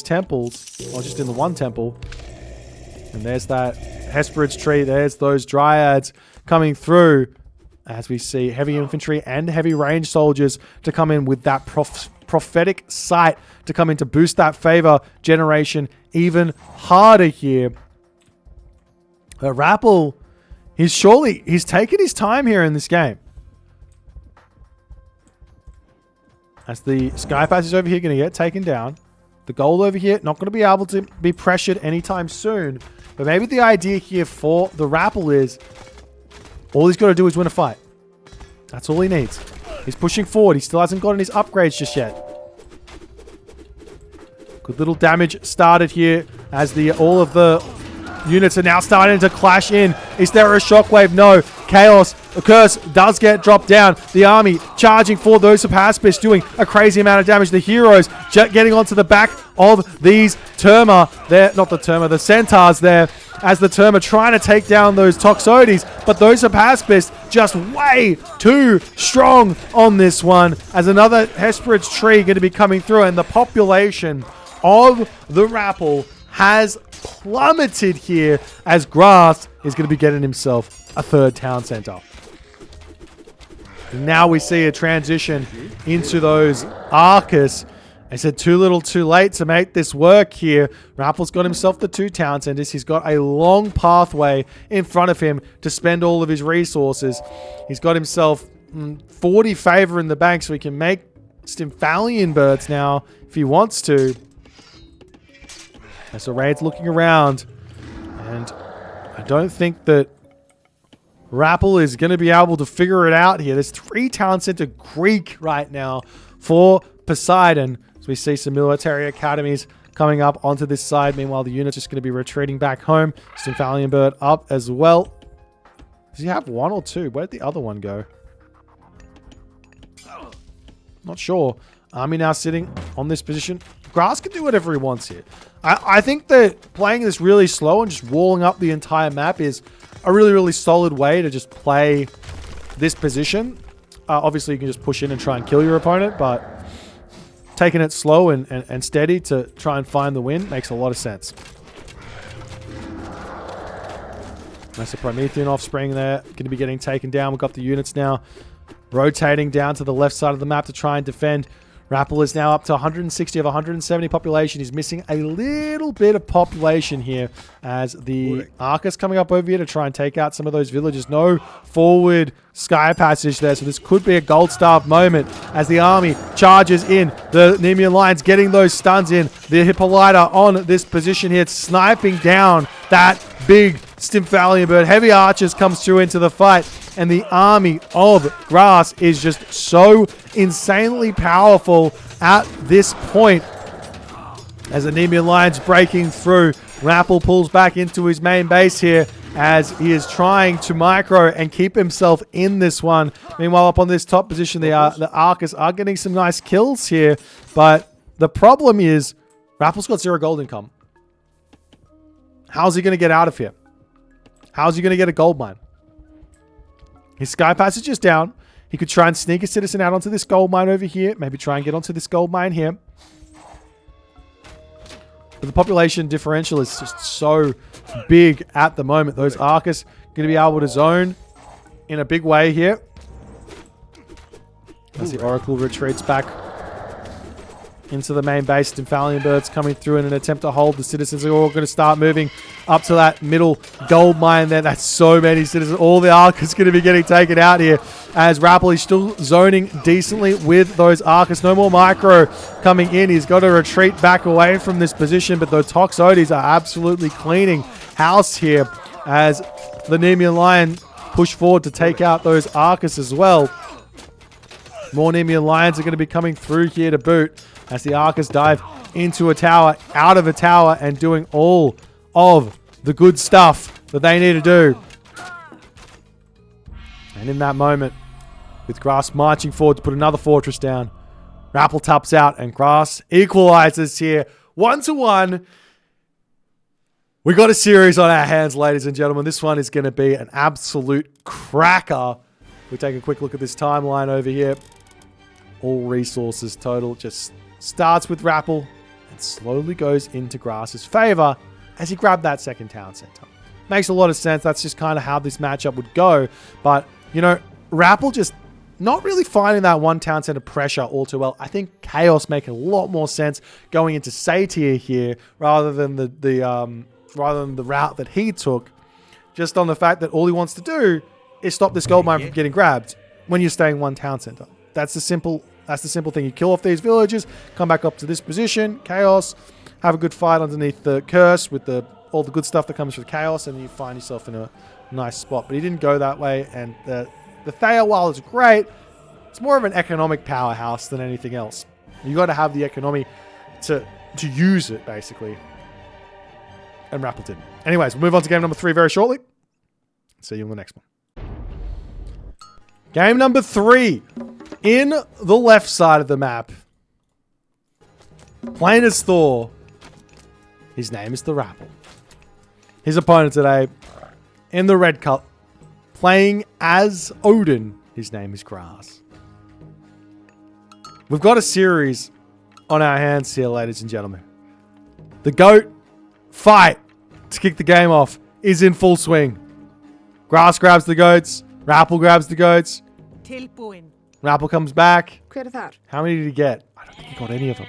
temples, or just in the one temple. And there's that Hesperid's tree. There's those Dryads coming through as we see heavy infantry and heavy range soldiers to come in with that prophetic sight to come in to boost that favor generation even harder here. RAPL, he's taken his time here in this game. As the Sky Passage over here going to get taken down. The goal over here, not going to be able to be pressured anytime soon. But maybe the idea here for the RAPL is all he's got to do is win a fight. That's all he needs. He's pushing forward. He still hasn't gotten his upgrades just yet. Good little damage started here as all of the units are now starting to clash in. Is there a shockwave? No. Chaos. A curse does get dropped down. The army charging for those Hypaspis, doing a crazy amount of damage. The heroes getting onto the back of these Terma. The Centaurs there, as the Terma trying to take down those Toxotes, but those Hypaspis just way too strong on this one, as another Hesperid's tree going to be coming through, and the population of the RAPL has plummeted here as Grass is going to be getting himself a 3rd town center. Now we see a transition into those Arcus. I said too little too late to make this work here. RAPL's got himself the 2 town centers. He's got a long pathway in front of him to spend all of his resources. He's got himself 40 favor in the bank, so he can make Stymphalian birds now if he wants to. So Raid's looking around, and I don't think that RAPL is going to be able to figure it out here. There's 3 town center Greek right now for Poseidon. So we see some military academies coming up onto this side. Meanwhile, the unit's just going to be retreating back home. Stymphalian bird up as well. Does he have 1 or 2? Where'd the other one go? Not sure. Army now sitting on this position. Grass can do whatever he wants here. I think that playing this really slow and just walling up the entire map is a really, really solid way to just play this position. Obviously, you can just push in and try and kill your opponent, but taking it slow and steady to try and find the win makes a lot of sense. Nice Promethean offspring there. Going to be getting taken down. We've got the units now rotating down to the left side of the map to try and defend. RAPL is now up to 160 of 170 population. He's missing a little bit of population here as the Arcus coming up over here to try and take out some of those villages. No forward Sky Passage there, so this could be a gold star moment as the army charges in. The Nemean Lions getting those stuns in. The Hippolyta on this position here, sniping down that big Stymphalian Bird, heavy archers comes through into the fight, and the army of grass is just so insanely powerful at this point. As the Nemean Lion's breaking through, RAPL pulls back into his main base here as he is trying to micro and keep himself in this one. Meanwhile, up on this top position, the Arcus are getting some nice kills here, but the problem is RAPL's got 0 gold income. How's he going to get out of here? How's he going to get a gold mine? His Sky Passage is down. He could try and sneak a citizen out onto this gold mine over here. Maybe try and get onto this gold mine here. But the population differential is just so big at the moment. Those Arcus going to be able to zone in a big way here. As the Oracle retreats back into the main base. Stymphalian Birds coming through in an attempt to hold. The citizens are all going to start moving up to that middle gold mine there. That's so many citizens. All the Arcus going to be getting taken out here as RAPL is still zoning decently with those Arcus. No more micro coming in. He's got to retreat back away from this position, but the Toxotes are absolutely cleaning house here as the Nemean Lion push forward to take out those Arcus as well. More Nemean Lions are going to be coming through here to boot as the Arcus dive into a tower, out of a tower, and doing all of the good stuff that they need to do. And in that moment, with Grass marching forward to put another fortress down, RAPL taps out and Grass equalizes here 1-1. We got a series on our hands, ladies and gentlemen. This one is going to be an absolute cracker. We take a quick look at this timeline over here. All resources total just starts with RAPL and slowly goes into Grass's favor as he grabbed that second town center. Makes a lot of sense. That's just kind of how this matchup would go. But, you know, RAPL just not really finding that one town center pressure all too well. I think Chaos make a lot more sense going into Satyr here rather than the route that he took. Just on the fact that all he wants to do is stop this gold mine from getting grabbed when you're staying one town center. That's the simple thing. You kill off these villagers, come back up to this position, Chaos, have a good fight underneath the curse with all the good stuff that comes with Chaos, and you find yourself in a nice spot. But he didn't go that way, and the Thea, while it's great, it's more of an economic powerhouse than anything else. You got to have the economy to use it, basically. And RAPL didn't. Anyways, we'll move on to game number 3 very shortly. See you in the next one. Game number 3. In the left side of the map, playing as Thor, his name is TheRapl. His opponent today, in the red cup, playing as Odin, his name is Grass. We've got a series on our hands here, ladies and gentlemen. The GOAT fight to kick the game off is in full swing. Grass grabs the goats, RAPL grabs the goats. RAPL comes back. How many did he get? I don't think he got any of them.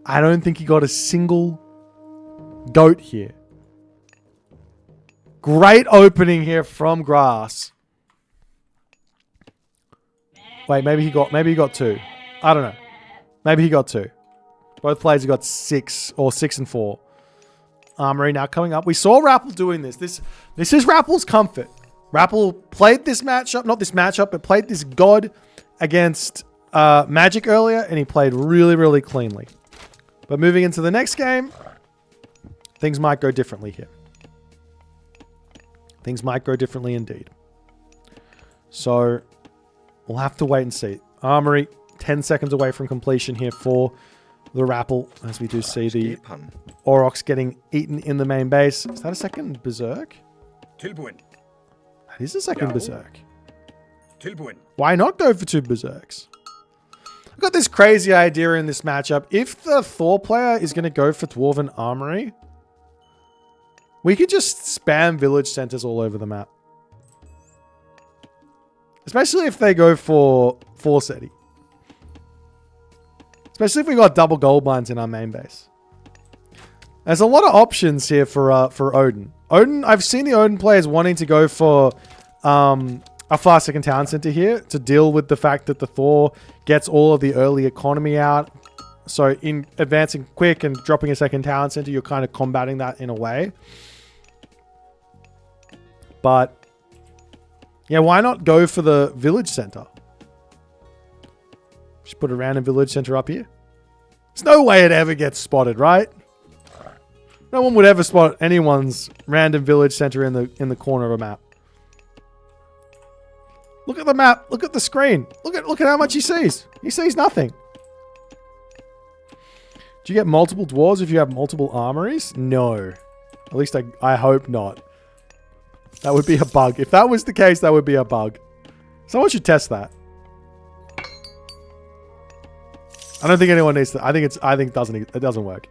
I don't think he got a single goat here. Great opening here from Grass. Wait, maybe he got 2. I don't know. Maybe he got 2. Both players have got 6 or 6 and 4. Armory now coming up. We saw RAPL doing this. This is RAPL's comfort. RAPL played this matchup, not this matchup, but played this god against Magic earlier, and he played really, really cleanly. But moving into the next game, things might go differently here. Things might go differently indeed. So we'll have to wait and see. Armory, 10 seconds away from completion here for the RAPL, as we do see the Aurochs getting eaten in the main base. Is that a second Berserk? That is a second Berserk. Why not go for 2 Berserks? I've got this crazy idea in this matchup. If the Thor player is going to go for Dwarven Armory, we could just spam village centers all over the map. Especially if they go for Forseti. Especially if we got double gold mines in our main base. There's a lot of options here for Odin. I've seen the Odin players wanting to go for a far second town center here to deal with the fact that the Thor gets all of the early economy out. So in advancing quick and dropping a second town center, you're kind of combating that in a way. But yeah, why not go for the village center? Just put a random village center up here. There's no way it ever gets spotted, right? No one would ever spot anyone's random village center in the corner of a map. Look at the map. Look at the screen. Look at how much he sees. He sees nothing. Do you get multiple dwarves if you have multiple armories? No. At least I hope not. That would be a bug. If that was the case, that would be a bug. Someone should test that. I don't think anyone needs to. I think it doesn't work.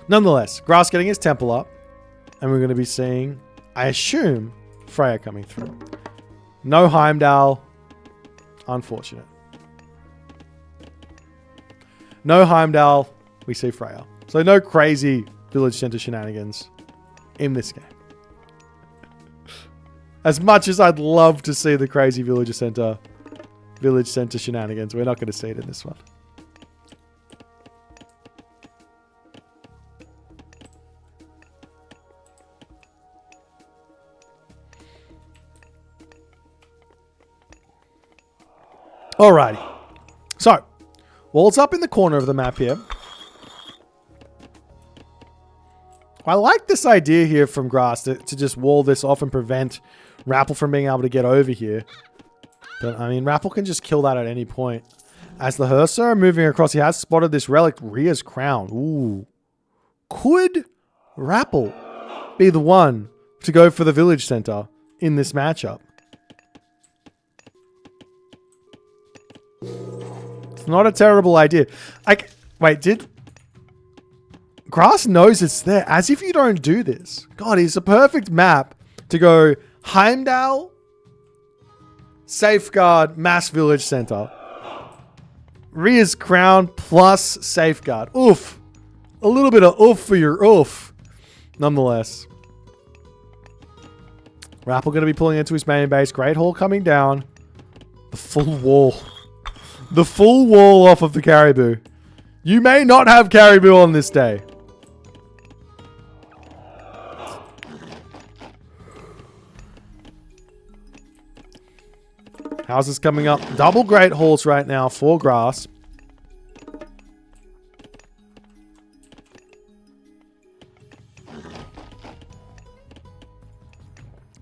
Nonetheless, Grass getting his temple up. And we're going to be seeing, I assume, Freya coming through. No Heimdall. Unfortunate. No Heimdall. We see Freya. So no crazy village center shenanigans in this game. As much as I'd love to see the crazy village center shenanigans, we're not going to see it in this one. Alrighty. So, walls up in the corner of the map here. I like this idea here from Grass to just wall this off and prevent TheRapl from being able to get over here. But, I mean, TheRapl can just kill that at any point. As the Herser moving across, he has spotted this relic, Rhea's crown. Ooh. Could TheRapl be the one to go for the village center in this matchup? It's not a terrible idea. Wait, did... Grass knows it's there, as if you don't do this. God, it's a perfect map to go Heimdall, Safeguard, Mass Village Center. Rhea's Crown plus Safeguard. Oof. A little bit of oof for your oof. Nonetheless. TheRapl going to be pulling into his main base. Great Hall coming down. The full wall. The full wall off of the Caribou. You may not have Caribou on this day. Houses coming up. Double Great Halls right now for Grass.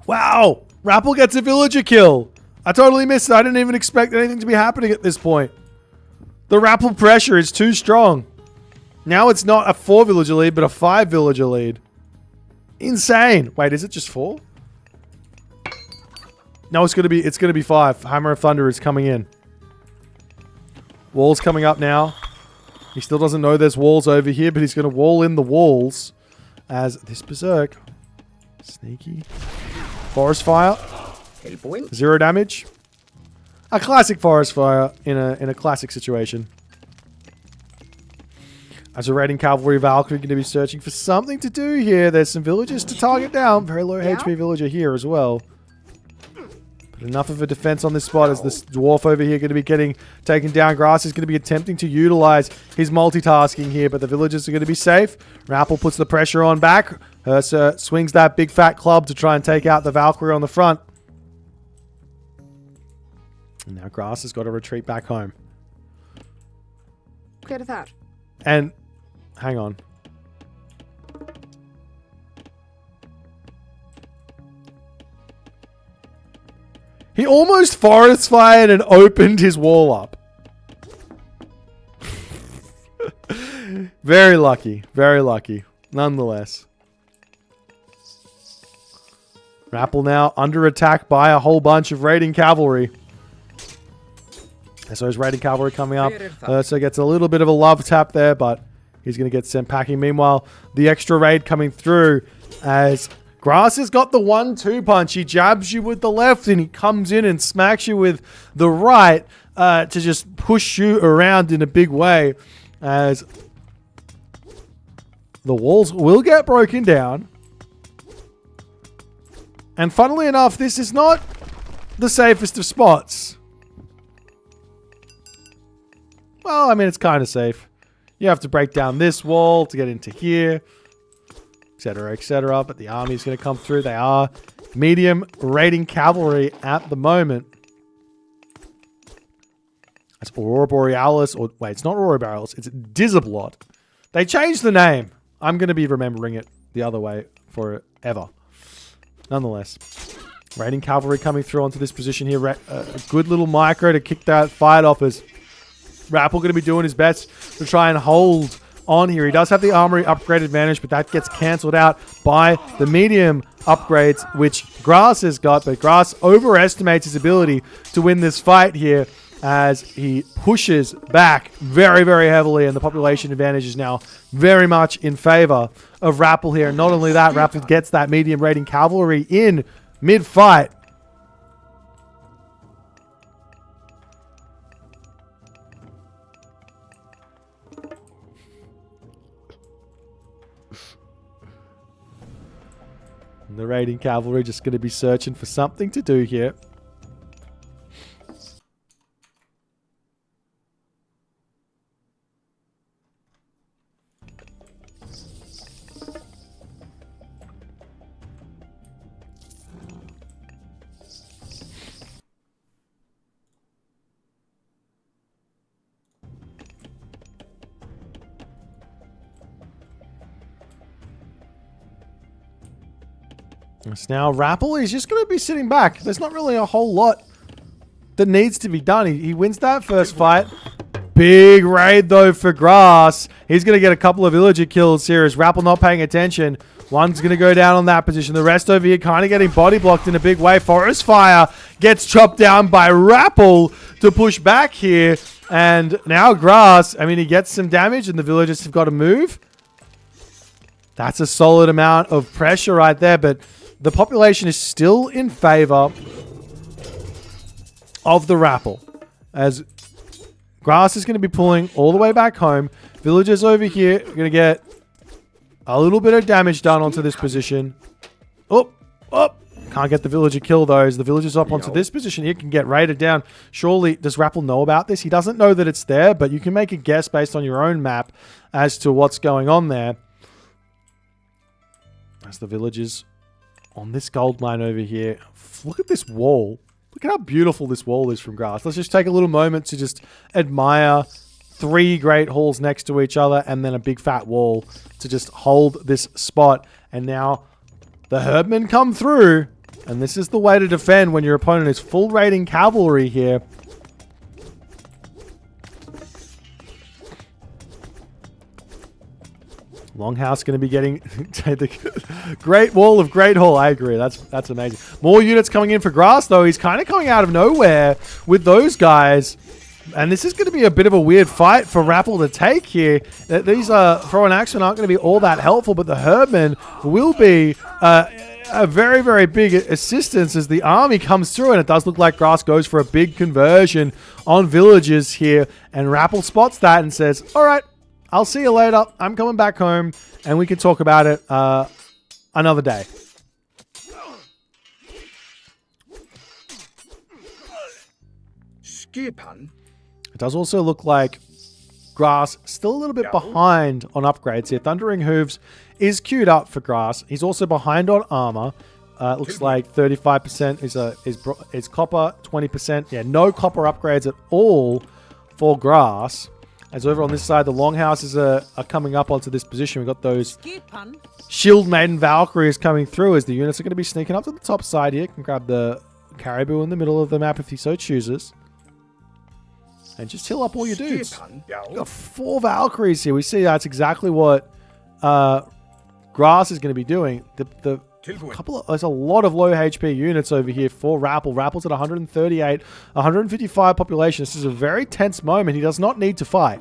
Wow! TheRapl gets a villager kill. I totally missed it. I didn't even expect anything to be happening at this point. The TheRapl pressure is too strong. Now it's not a 4 villager lead, but a 5 villager lead. Insane. Wait, is it just 4? No, it's gonna be 5. Hammer of Thunder is coming in. Walls coming up now. He still doesn't know there's walls over here, but he's gonna wall in the walls as this Berserk. Sneaky. Forest Fire. 0 damage. A classic Forest Fire in a classic situation. As a raiding cavalry Valkyrie going to be searching for something to do here. There's some villagers to target down. Very low HP villager here as well. But enough of a defense on this spot as this dwarf over here going to be getting taken down. Grass is going to be attempting to utilize his multitasking here, but the villagers are going to be safe. TheRapl puts the pressure on back. Herser swings that big fat club to try and take out the Valkyrie on the front. And now Grass has got to retreat back home. Clear that. And hang on. He almost forest fired and opened his wall up. Very lucky. Very lucky. Nonetheless. TheRapl now under attack by a whole bunch of raiding cavalry. So his raiding cavalry coming up. So gets a little bit of a love tap there, but he's going to get sent packing. Meanwhile, the extra raid coming through as Grass has got the 1-2 punch. He jabs you with the left and he comes in and smacks you with the right to just push you around in a big way as the walls will get broken down. And funnily enough, this is not the safest of spots. Well, I mean, it's kind of safe. You have to break down this wall to get into here, etc., etc. But the army is going to come through. They are medium raiding cavalry at the moment. That's Aurora Borealis, or wait, it's not Aurora Borealis, it's Dizablot. They changed the name. I'm going to be remembering it the other way forever. Nonetheless, raiding cavalry coming through onto this position here. A good little micro to kick that fight off as Rapl going to be doing his best to try and hold on here. He does have the armory upgrade advantage, but that gets cancelled out by the medium upgrades, which Grass has got. But Grass overestimates his ability to win this fight here as he pushes back very, very heavily, and the population advantage is now very much in favor of Rapl here. And not only that, Rapl gets that medium raiding cavalry in mid-fight. The raiding cavalry just going to be searching for something to do here. So now Rapl is just going to be sitting back. There's not really a whole lot that needs to be done. He wins that first fight. Big raid though for Grass. He's going to get a couple of villager kills here as Rapl not paying attention. One's going to go down on that position. The rest over here kind of getting body blocked in a big way. Forest Fire gets chopped down by Rapl to push back here. And now Grass, I mean, he gets some damage and the villagers have got to move. That's a solid amount of pressure right there, but the population is still in favor of the Rapl, as Grass is going to be pulling all the way back home. Villagers over here are going to get a little bit of damage done onto this position. Oh, can't get the villager kill though, as the villagers up onto this position here can get raided down. Surely, does Rapl know about this? He doesn't know that it's there, but you can make a guess based on your own map as to what's going on there. As the villagers on this gold mine over here. Look at this wall. Look at how beautiful this wall is from Grass. Let's just take a little moment to just admire 3 great halls next to each other and then a big fat wall to just hold this spot. And now the Herdmen come through, and this is the way to defend when your opponent is full raiding cavalry here. Longhouse going to be getting the Great Wall of Great Hall. I agree. That's amazing. More units coming in for Grass, though. He's kind of coming out of nowhere with those guys. And this is going to be a bit of a weird fight for Rapl to take here. These Throw and Axemen aren't going to be all that helpful, but the Herdmen will be a very, very big assistance as the army comes through. And it does look like Grass goes for a big conversion on villagers here. And Rapl spots that and says, all right, I'll see you later. I'm coming back home, and we can talk about it another day. It does also look like Grass still a little bit behind on upgrades here. Thundering Hooves is queued up for Grass. He's also behind on armor. It looks like 35% is copper, 20%. Yeah, no copper upgrades at all for Grass. As over on this side, the Longhouses are coming up onto this position. We've got those Shield Maiden Valkyries coming through as the units are going to be sneaking up to the top side here. Can grab the Caribou in the middle of the map if he so chooses. And just heal up all your dudes. You've got 4 Valkyries here. We see that's exactly what Grass is going to be doing. There's a lot of low HP units over here for Rapl. Rapple's at 138, 155 population. This is a very tense moment. He does not need to fight.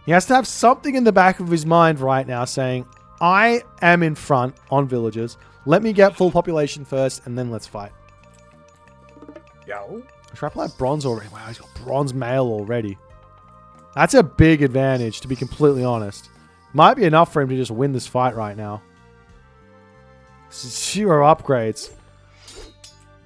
He has to have something in the back of his mind right now saying, I am in front on villagers. Let me get full population first, and then let's fight. Rapl have bronze already. Wow, he's got bronze mail already. That's a big advantage, to be completely honest. Might be enough for him to just win this fight right now. 0 upgrades.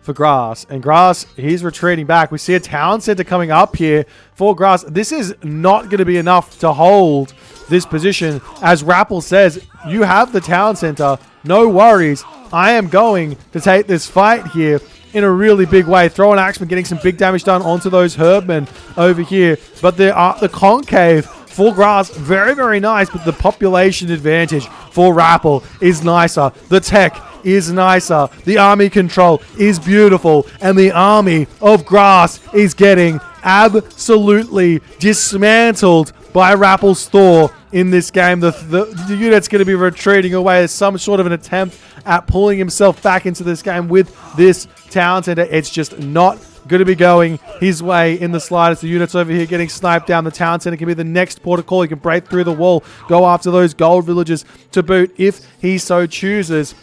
for Grass. And Grass, he's retreating back. We see a town center coming up here for Grass. This is not going to be enough to hold this position. As RAPL says, you have the town center. No worries. I am going to take this fight here in a really big way. Throwing Axeman, getting some big damage done onto those Herbmen over here. But the concave for Grass, very, very nice. But the population advantage for RAPL is nicer. The tech is nicer. The army control is beautiful. And the army of Grass is getting absolutely dismantled by RAPL's Thor in this game. The unit's going to be retreating away as some sort of an attempt at pulling himself back into this game with this town center. It's just not going to be going his way in the slightest. The units over here getting sniped down. The town center can be the next port of call. He can break through the wall, go after those gold villagers to boot if he so chooses.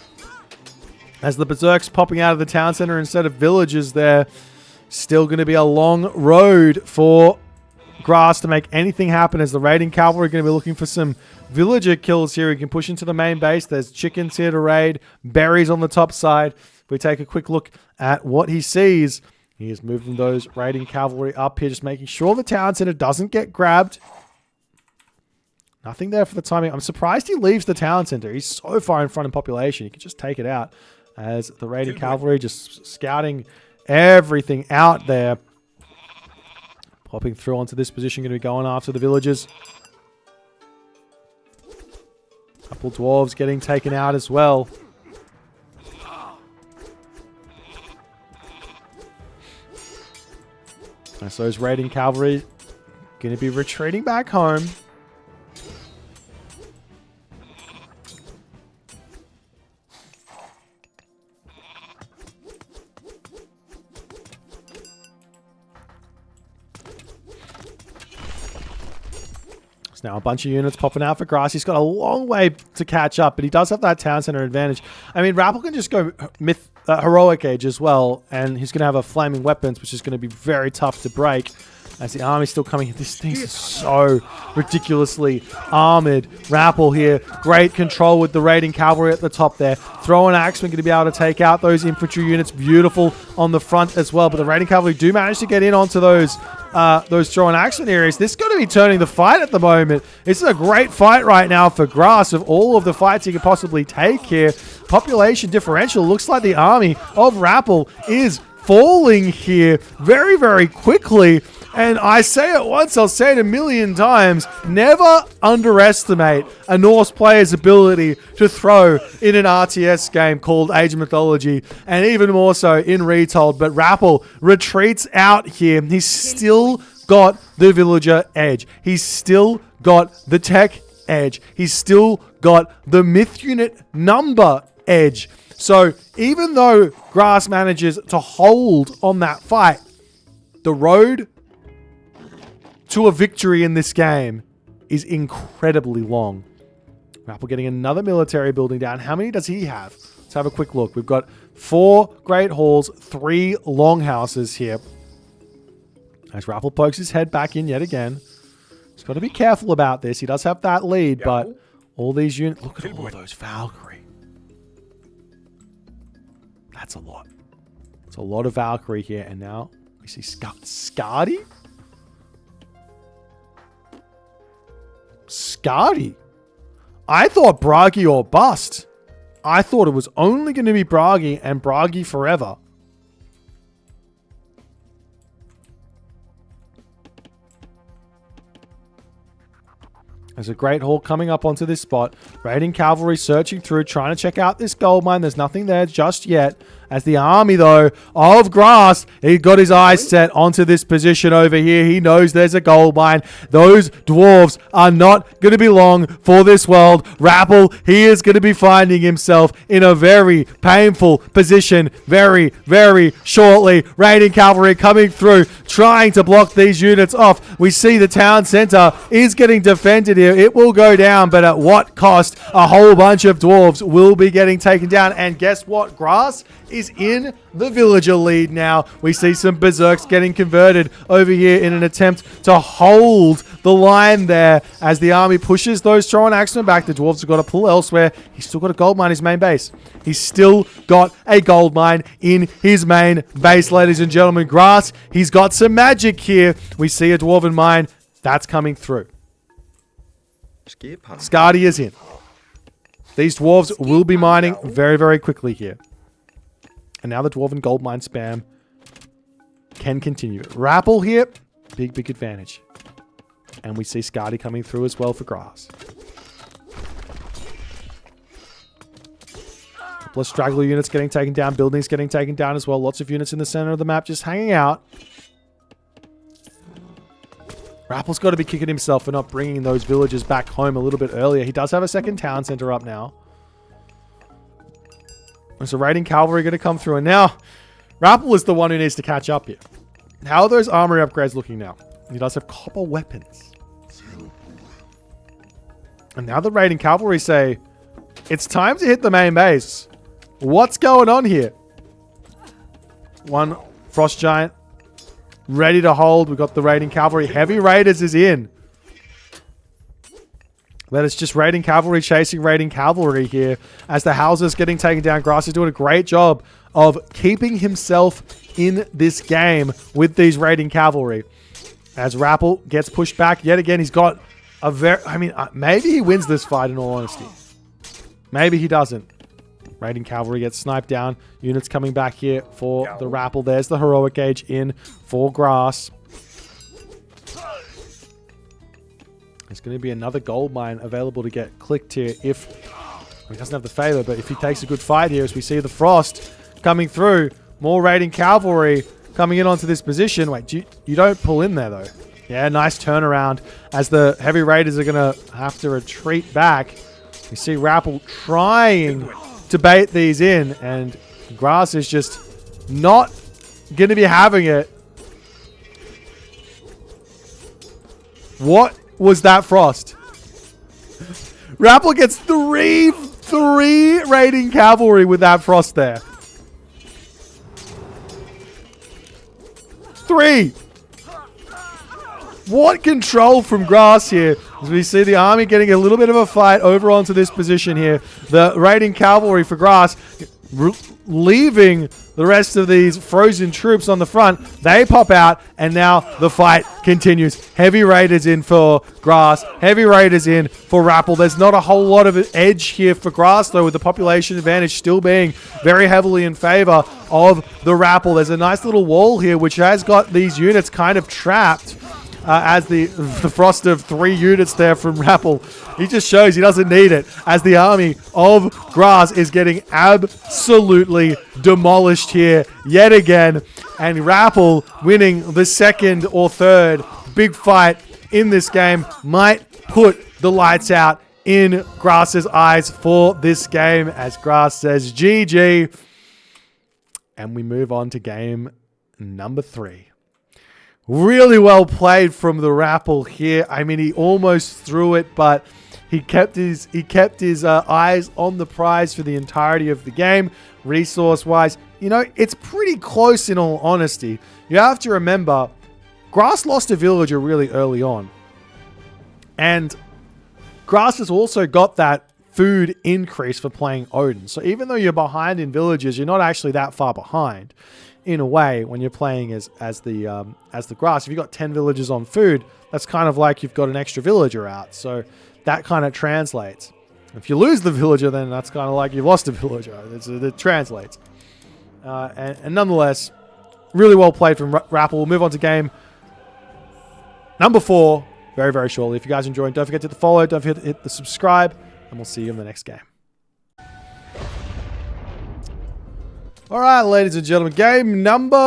As the berserks popping out of the town center instead of villagers there. Still going to be a long road for Grass to make anything happen, as the raiding cavalry are going to be looking for some villager kills here. He can push into the main base. There's chickens here to raid, berries on the top side. If we take a quick look at what he sees, he is moving those raiding cavalry up here, just making sure the town center doesn't get grabbed. Nothing there for the timing. I'm surprised he leaves the town center. He's so far in front in population. He can just take it out, as the raiding cavalry just scouting everything out there. Popping through onto this position, going to be going after the villagers. Couple dwarves getting taken out as well. So those raiding cavalry going to be retreating back home. Now a bunch of units popping out for Grass. He's got a long way to catch up, but he does have that town center advantage. I mean, RAPL can just go heroic age as well, and he's going to have a flaming weapons, which is going to be very tough to break. As the army's still coming in. This thing is so ridiculously armored. RAPL here, great control with the raiding cavalry at the top there. Throwing Axeman going to be able to take out those infantry units. Beautiful on the front as well. But the raiding cavalry do manage to get in onto those throwing Axeman areas. This is going to be turning the fight at the moment. This is a great fight right now for Grass of all of the fights he could possibly take here. Population differential. Looks like the army of RAPL is falling here very, very quickly. And I say it once, I'll say it a million times. Never underestimate a Norse player's ability to throw in an RTS game called Age of Mythology, and even more so in Retold. But RAPL retreats out here. He's still got the villager edge. He's still got the tech edge. He's still got the myth unit number edge. So even though Grass manages to hold on that fight, the road to a victory in this game is incredibly long. RAPL getting another military building down. How many does he have? Let's have a quick look. We've got 4 great halls, 3 longhouses here. As RAPL pokes his head back in yet again. He's got to be careful about this. He does have that lead, but all these units... Look at all those Valkyrie. That's a lot. It's a lot of Valkyrie here. And now we see Skadi? Skadi? I thought Bragi or bust. I thought it was only going to be Bragi and Bragi forever. There's a great haul coming up onto this spot. Raiding cavalry searching through, trying to check out this gold mine. There's nothing there just yet. As the army, though, of Grass, he got his eyes set onto this position over here. He knows there's a gold mine. Those dwarves are not going to be long for this world. RAPL, he is going to be finding himself in a very painful position very, very shortly. Raiding cavalry coming through, trying to block these units off. We see the town center is getting defended here. It will go down, but at what cost? A whole bunch of dwarves will be getting taken down. And guess what? Grass is in the villager lead now. We see some berserks getting converted over here in an attempt to hold the line there as the army pushes those Tron Axemen back. The dwarves have got to pull elsewhere. He's still got a gold mine in his main base. He's still got a gold mine in his main base, ladies and gentlemen. Grass, he's got some magic here. We see a dwarven mine. That's coming through. Skadi is in. These dwarves will be mining very, very quickly here. And now the dwarven gold mine spam can continue. RAPL here, big, big advantage. And we see Skadi coming through as well for grass. Couple of straggler units getting taken down. Buildings getting taken down as well. Lots of units in the center of the map just hanging out. RAPL's got to be kicking himself for not bringing those villagers back home a little bit earlier. He does have a second town center up now. There's a raiding cavalry going to come through. And now, RAPL is the one who needs to catch up here. How are those armory upgrades looking now? He does have copper weapons. And now the raiding cavalry say, it's time to hit the main base. What's going on here? One frost giant ready to hold. We've got the raiding cavalry. Heavy raiders is in. But it's just raiding cavalry chasing raiding cavalry here as the houses getting taken down. Grass is doing a great job of keeping himself in this game with these raiding cavalry. As RAPL gets pushed back yet again, he's got a very... I mean, maybe he wins this fight in all honesty. Maybe he doesn't. Raiding cavalry gets sniped down. Units coming back here for the RAPL. There's the heroic age in for grass. There's going to be another gold mine available to get clicked here if... He doesn't have the favor, but if he takes a good fight here, as we see the frost coming through. More raiding cavalry coming in onto this position. Wait, you don't pull in there, though. Yeah, nice turnaround as the heavy raiders are going to have to retreat back. We see RAPL trying to bait these in, and grass is just not going to be having it. What was that frost? RAPL gets three raiding cavalry with that frost there. 3. What control from grass here as we see the army getting a little bit of a fight over onto this position here. The raiding cavalry for grass leaving the rest of these frozen troops on the front. They pop out and now the fight continues. Heavy raiders in for grass. Heavy raiders in for RAPL. There's not a whole lot of edge here for grass though, with the population advantage still being very heavily in favor of the RAPL. There's a nice little wall here which has got these units kind of trapped. As the frost of 3 units there from RAPL. He just shows he doesn't need it as the army of grass is getting absolutely demolished here yet again. And RAPL winning the second or third big fight in this game might put the lights out in Grass's eyes for this game as Grass says GG. And we move on to game number 3. Really well played from the RAPL here. I mean, he almost threw it, but he kept his eyes on the prize for the entirety of the game. Resource-wise, you know, it's pretty close in all honesty. You have to remember, Grass lost a villager really early on. And Grass has also got that food increase for playing Odin. So even though you're behind in villages, you're not actually that far behind. In a way, when you're playing as the grass, if you've got 10 villagers on food, that's kind of like you've got an extra villager out. So that kind of translates. If you lose the villager, then that's kind of like you've lost a villager. It translates. And nonetheless, really well played from RAPL. We'll move on to game number 4 very, very shortly. If you guys enjoyed, don't forget to hit the follow, don't forget to hit the subscribe, and we'll see you in the next game. All right, ladies and gentlemen, game number...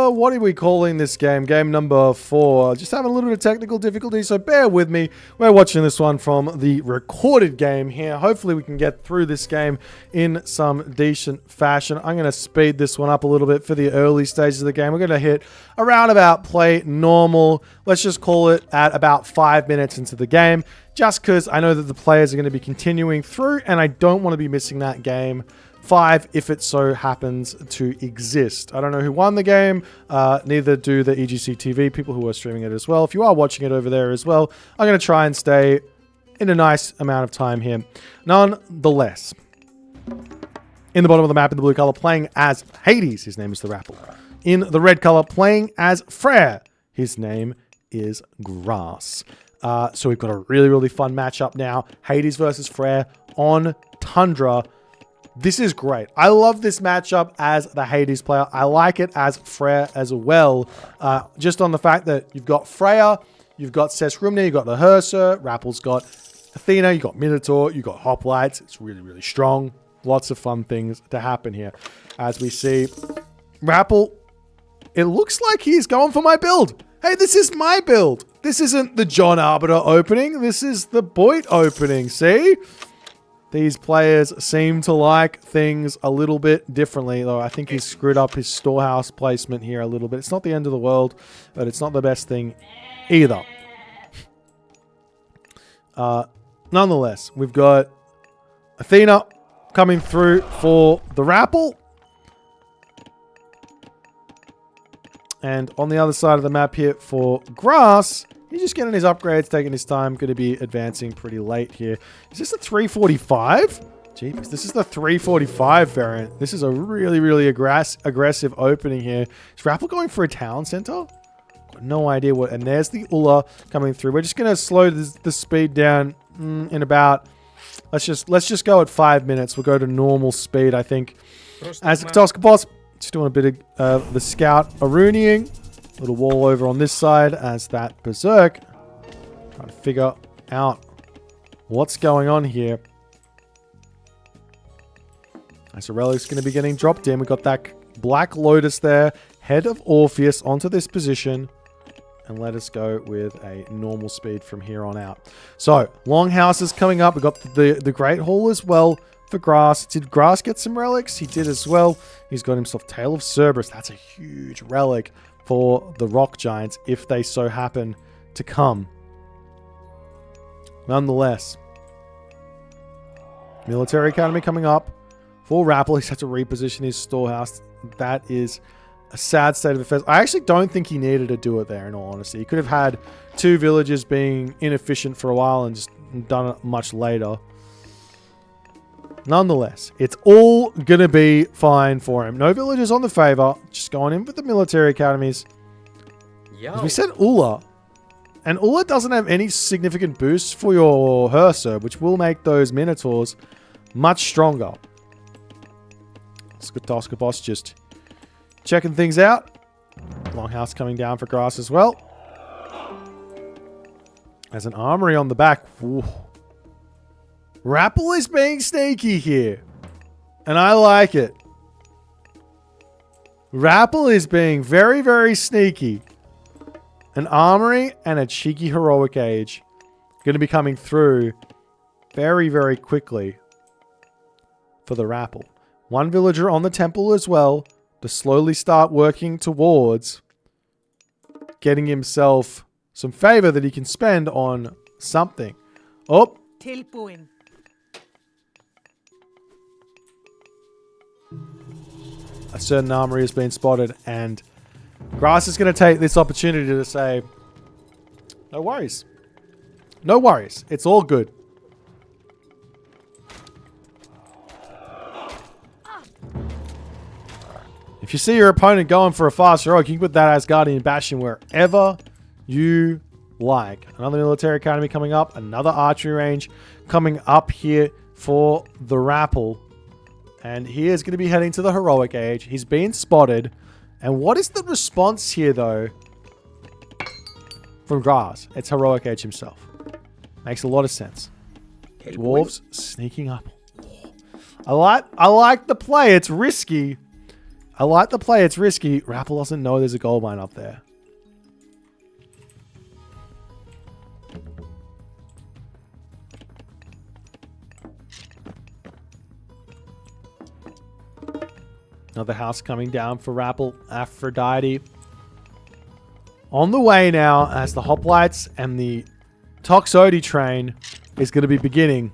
What are we calling this game? Game number 4. Just having a little bit of technical difficulty, so bear with me. We're watching this one from the recorded game here. Hopefully, we can get through this game in some decent fashion. I'm going to speed this one up a little bit for the early stages of the game. We're going to hit around about play normal. Let's just call it at about 5 minutes into the game, just because I know that the players are going to be continuing through, and I don't want to be missing that game 5 if it so happens to exist. I don't know who won the game. Neither do the EGCTV people who are streaming it as well. If you are watching it over there as well, I'm going to try and stay in a nice amount of time here. Nonetheless, in the bottom of the map in the blue color, playing as Hades, his name is TheRapl. In the red color, playing as Freya, his name is Grass. So we've got a really, really fun matchup now. Hades versus Freya on Tundra. This is great. I love this matchup as the Hades player. I like it as Freya as well. Just on the fact that you've got Freya, you've got Sesrumne, you've got the Herser, Rappel's got Athena, you've got Minotaur, you've got Hoplites. It's really, really strong. Lots of fun things to happen here. As we see, Rapl, it looks like he's going for my build. Hey, this is my build. This isn't the John Arbiter opening. This is the Boit opening. See? These players seem to like things a little bit differently, though I think he's screwed up his storehouse placement here a little bit. It's not the end of the world, but it's not the best thing either. Nonetheless, we've got Athena coming through for TheRapl. And on the other side of the map here for Grass, he's just getting his upgrades, taking his time, going to be advancing pretty late here. Is this a 345? Jeepers, this is the 345 variant. This is a really, really aggressive opening here. Is Rapl going for a town center? Got no idea what. And there's the Ulla coming through. We're just going to slow the speed down in about... Let's just go at 5 minutes. We'll go to normal speed, I think. As the Toskapos, just doing a bit of the scout Arunying. Little wall over on this side as that Berserk. Trying to figure out what's going on here. As a relic's going to be getting dropped in. We've got that Black Lotus there. Head of Orpheus onto this position. And let us go with a normal speed from here on out. So, Longhouse is coming up. We've got the Great Hall as well for Grass. Did Grass get some relics? He did as well. He's got himself Tail of Cerberus. That's a huge relic for the Rock Giants if they so happen to come. Nonetheless, Military Academy coming up for Rapl. He's had to reposition his storehouse. That is a sad state of affairs. I actually don't think he needed to do it there, in all honesty. He could have had 2 villages being inefficient for a while and just done it much later. Nonetheless, it's all going to be fine for him. No villagers on the favor. Just going in with the military academies. As we said Ulla. And Ulla doesn't have any significant boosts for your Herser, which will make those Minotaurs much stronger. Toskapos just checking things out. Longhouse coming down for Grass as well. As an armory on the back. Ooh. Rapl is being sneaky here. And I like it. Rapl is being very, very sneaky. An armory and a cheeky heroic age. Going to be coming through very, very quickly for the Rapl. 1 villager on the temple as well to slowly start working towards getting himself some favor that he can spend on something. Oh. A certain armory has been spotted, and Grass is going to take this opportunity to say, no worries. No worries. It's all good. If you see your opponent going for a fast heroic, you can put that Asgardian Bastion wherever you like. Another military academy coming up. Another archery range coming up here for the Rapl. And he is going to be heading to the heroic age. He's been spotted. And what is the response here, though, from Grass? It's heroic age himself. Makes a lot of sense. Dwarves sneaking up. I like the play. It's risky. I like the play. It's risky. Rapl doesn't know there's a gold mine up there. Another house coming down for Rapl. Aphrodite. On the way now as the hoplites and the Toxote train is going to be beginning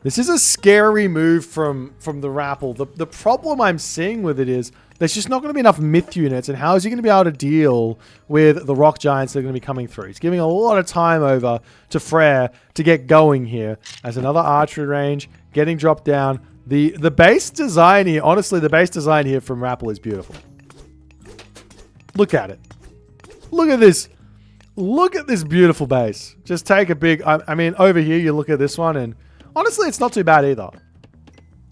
This is a scary move from TheRapl. The problem I'm seeing with it is there's just not going to be enough myth units, and how is he going to be able to deal with the rock giants that are going to be coming through? He's giving a lot of time over to Freya to get going here. As another archery range getting dropped down. The base design here, honestly, the base design here from TheRapl is beautiful. Look at it. Look at this. Look at this beautiful base. Just take a big... I mean, over here, you look at this one, and honestly, it's not too bad either.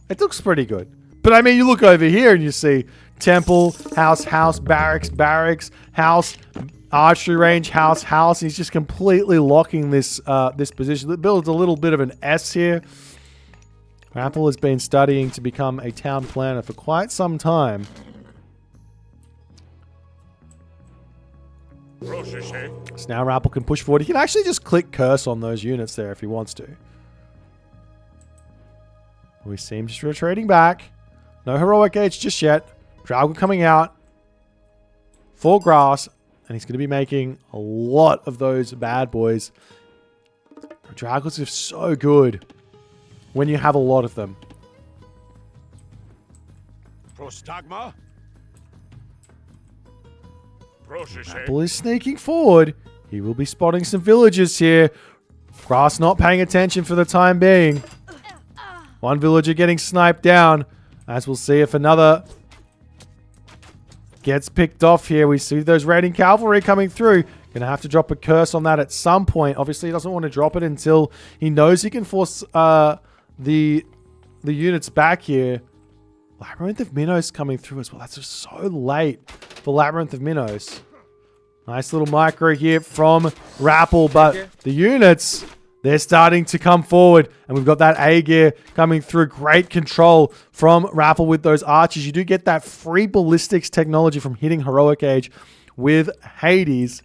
It looks pretty good. But I mean, you look over here and you see temple, house, barracks, house, archery range, house. He's just completely locking this this position. It builds a little bit of an S here. TheRapl has been studying to become a town planner for quite some time. So now TheRapl can push forward. He can actually just click curse on those units there if he wants to. We see him just retreating back. No heroic age just yet. Draugr coming out. Full grass. And he's going to be making a lot of those bad boys. Draugrs are so good when you have a lot of them. TheRapl is sneaking forward. He will be spotting some villagers here. Grass not paying attention for the time being. One villager getting sniped down. As we'll see if another gets picked off here. We see those raiding cavalry coming through. Gonna have to drop a curse on that at some point. Obviously, he doesn't want to drop it until he knows he can force the units back here. Labyrinth of Minnows coming through as well. That's just so late for Labyrinth of Minnows. Nice little micro here from TheRapl, but the units, they're starting to come forward, and we've got that A gear coming through. Great control from TheRapl with those archers. You do get that free ballistics technology from hitting Heroic Age with Hades.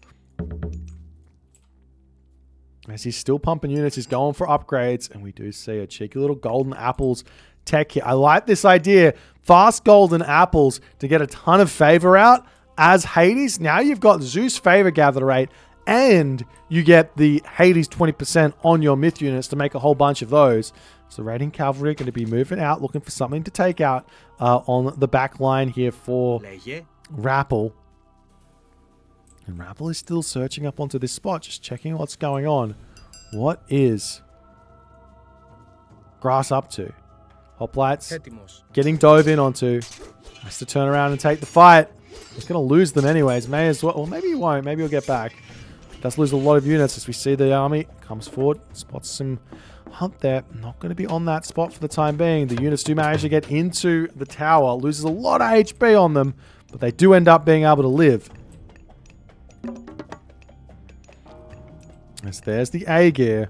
As he's still pumping units, he's going for upgrades, and we do see a cheeky little golden apples tech here. I like this idea. Fast golden apples to get a ton of favor out as Hades. Now you've got Zeus favor gather rate, and you get the Hades 20% on your myth units to make a whole bunch of those. So raiding cavalry are going to be moving out, looking for something to take out on the back line here for TheRapl. And TheRapl is still searching up onto this spot, just checking what's going on. What is Grass up to? Hoplites getting dove in onto. Has to turn around and take the fight. He's going to lose them anyways. May as well. Well, maybe he won't. Maybe he'll get back. Does lose a lot of units as we see the army comes forward. Spots some hunt there. Not going to be on that spot for the time being. The units do manage to get into the tower. Loses a lot of HP on them, but they do end up being able to live. As there's the A gear.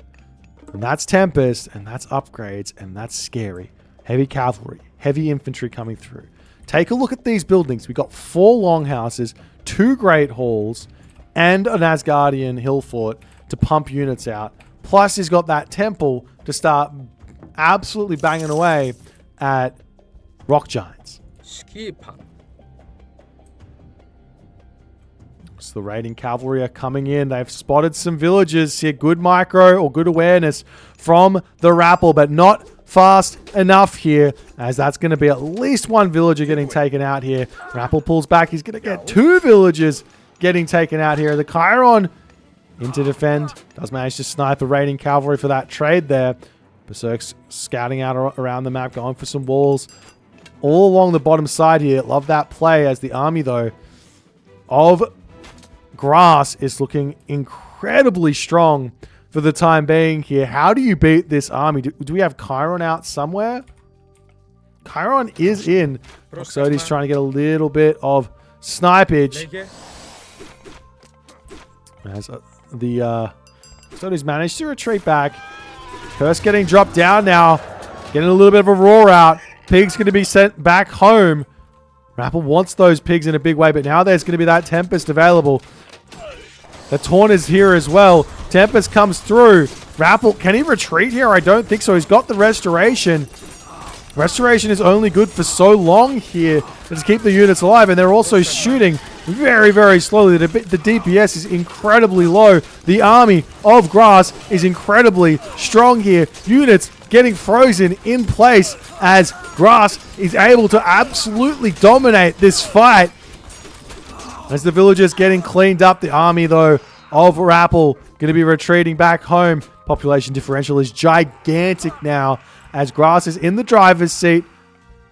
And that's Tempest. And that's upgrades. And that's scary. Heavy cavalry. Heavy infantry coming through. Take a look at these buildings. We got 4 longhouses, 2 great halls, and an Asgardian hill fort to pump units out. Plus, he's got that temple to start absolutely banging away at rock giants. So the raiding cavalry are coming in. They've spotted some villagers here. Good micro or good awareness from TheRapl, but not fast enough here, as that's going to be at least 1 villager getting taken out here. TheRapl pulls back. He's going to get 2 villagers getting taken out here. The Chiron in to defend. Does manage to snipe a raiding cavalry for that trade there. Berserk's scouting out around the map, going for some walls all along the bottom side here. Love that play, as the army, though, of Grass is looking incredibly strong for the time being here. How do you beat this army? Do we have Chiron out somewhere? Chiron is in. Odin's trying to get a little bit of snipage. As the Odin's managed to retreat back. Curse getting dropped down now. Getting a little bit of a roar out. Pig's going to be sent back home. TheRapl wants those pigs in a big way, but now there's going to be that Tempest available. The Taunt is here as well. Tempest comes through. TheRapl, can he retreat here? I don't think so. He's got the Restoration. Restoration is only good for so long here to keep the units alive, and they're also shooting very, very slowly. The DPS is incredibly low. The army of Grass is incredibly strong here. Units getting frozen in place as Grass is able to absolutely dominate this fight. As the villagers getting cleaned up, the army, though, of TheRapl going to be retreating back home. Population differential is gigantic now as Grass is in the driver's seat.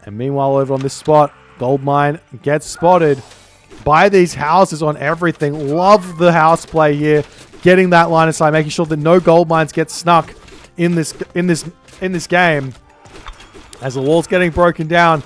And meanwhile, over on this spot, gold mine gets spotted by these houses on everything. Love the house play here. Getting that line of sight, making sure that no gold mines get snuck in this game. As the wall's getting broken down,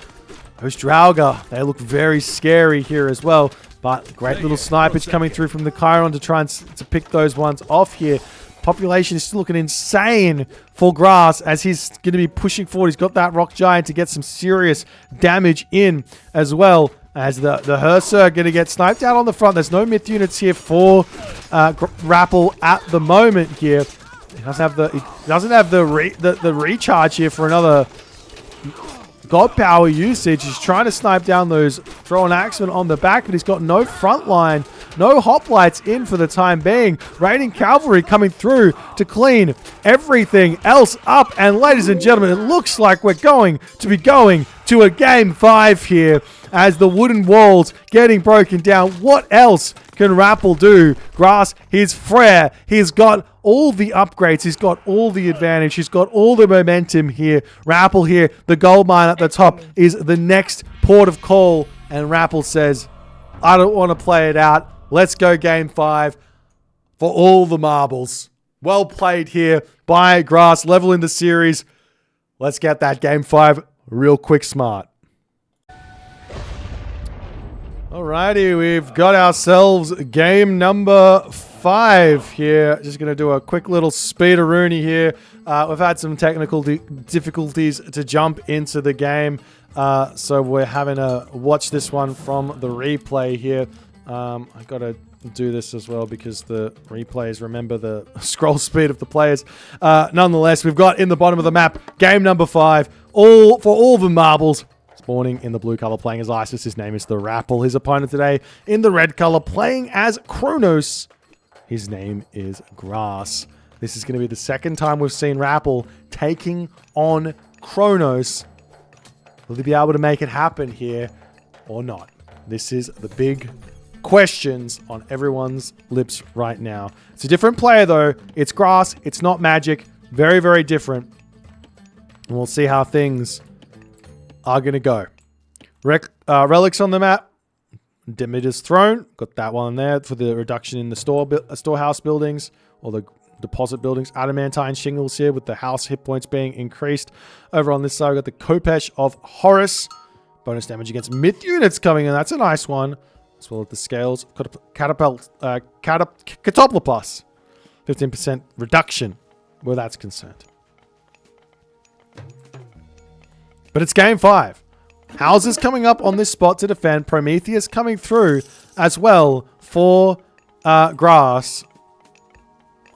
those Draugr, they look very scary here as well. But great little snipers coming through from the Chiron to try and to pick those ones off here. Population is still looking insane for Grass as he's going to be pushing forward. He's got that rock giant to get some serious damage in as well. As the Herser going to get sniped out on the front. There's no myth units here for TheRapl at the moment here. He doesn't have the recharge here for another God power usage. He's trying to snipe down those throwing axemen on the back, but he's got no front line, no hoplites in for the time being. Raiding cavalry coming through to clean everything else up. And ladies and gentlemen, it looks like we're going to be going to a game 5 here as the wooden walls getting broken down. What else can TheRapl do? Grass, he's Freya. He's got all the upgrades. He's got all the advantage. He's got all the momentum here. TheRapl here, the gold mine at the top is the next port of call. And TheRapl says, I don't want to play it out. Let's go game 5 for all the marbles. Well played here by Grass, leveling the series. Let's get that game 5 real quick smart. Alrighty, we've got ourselves game number 5 here. Just going to do a quick little speed-a-rooney here. We've had some technical difficulties to jump into the game, so we're having to watch this one from the replay here. I got to do this as well because the replays remember the scroll speed of the players. Nonetheless, we've got in the bottom of the map, game number 5, for all the marbles. Spawning in the blue color, playing as Isis. His name is TheRapl. His opponent today in the red color, playing as Kronos. His name is Grass. This is going to be the second time we've seen TheRapl taking on Kronos. Will he be able to make it happen here or not? This is the big questions on everyone's lips right now. It's a different player though. It's Grass. It's not magic. Very, very different. And we'll see how things are going to go. Relics on the map. Demeter's Throne. Got that one there for the reduction in the storehouse buildings or the deposit buildings. Adamantine shingles here with the house hit points being increased. Over on this side, we've got the Kopesh of Horus. Bonus damage against myth units coming in. That's a nice one. As well as the scales. Catapultopus. 15% reduction where that's concerned. But it's game 5. Houses coming up on this spot to defend. Prometheus coming through as well for Grass.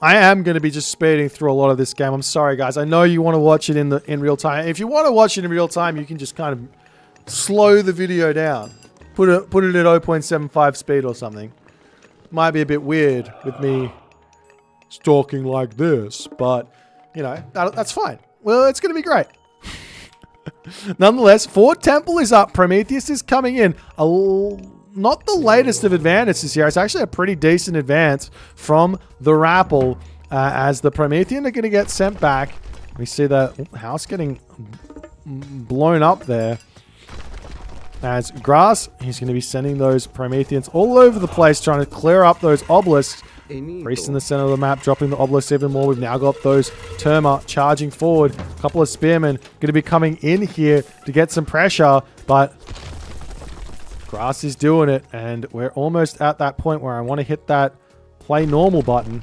I am going to be just speeding through a lot of this game. I'm sorry, guys. I know you want to watch it in real time. If you want to watch it in real time, you can just kind of slow the video down. Put it at 0.75 speed or something. Might be a bit weird with me talking like this, but, you know, that's fine. Well, it's going to be great. Nonetheless, Fort Temple is up. Prometheus is coming in. Not the latest of advances here. It's actually a pretty decent advance from TheRapl as the Promethean are going to get sent back. We see the house getting blown up there. As Grass, he's going to be sending those Prometheans all over the place, trying to clear up those obelisks. Priest in the center of the map, dropping the obelisks even more. We've now got those Terma charging forward. A couple of spearmen going to be coming in here to get some pressure, but Grass is doing it, and we're almost at that point where I want to hit that play normal button.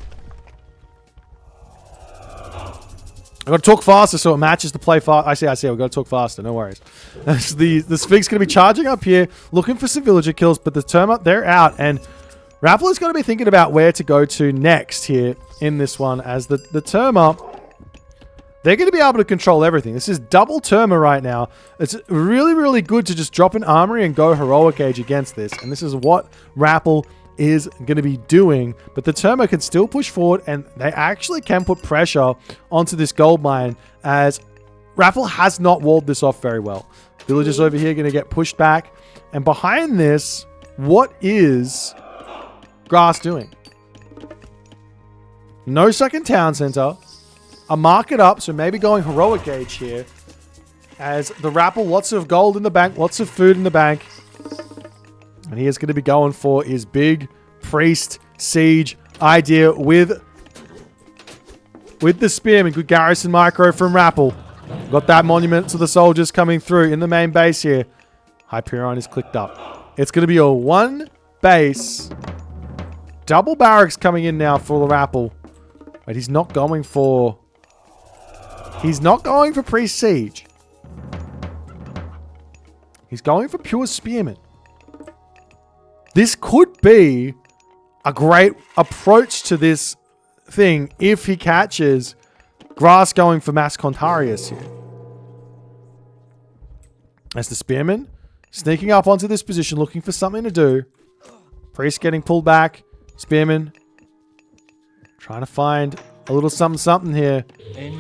I've got to talk faster so it matches the play fast. I see. We've got to talk faster. No worries. The Sphinx going to be charging up here, looking for some villager kills, but the Terma, they're out, and TheRapl is going to be thinking about where to go to next here in this one, as the Terma, they're going to be able to control everything. This is double Terma right now. It's really, really good to just drop an armory and go heroic age against this. And this is what TheRapl is going to be doing. But the Termo can still push forward, and they actually can put pressure onto this gold mine, as TheRapl has not walled this off very well. Villagers over here going to get pushed back. And behind this, what is Grass doing? No second town center. A market up, so maybe going heroic gauge here. As TheRapl, lots of gold in the bank, lots of food in the bank. And he is going to be going for his big priest siege idea with the spearman. Good garrison micro from TheRapl. Got that monument to the soldiers coming through in the main base here. Hyperion is clicked up. It's going to be a one base. Double barracks coming in now for TheRapl. But he's not going for... He's not going for priest siege. He's going for pure spearman. This could be a great approach to this thing if he catches Grass going for Mass Contarius here. As the spearman sneaking up onto this position, looking for something to do. Priest getting pulled back. Spearman trying to find a little something here.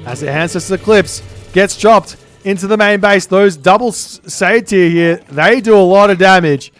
As the Ancestor Eclipse gets dropped into the main base. Those double Satyr here, they do a lot of damage.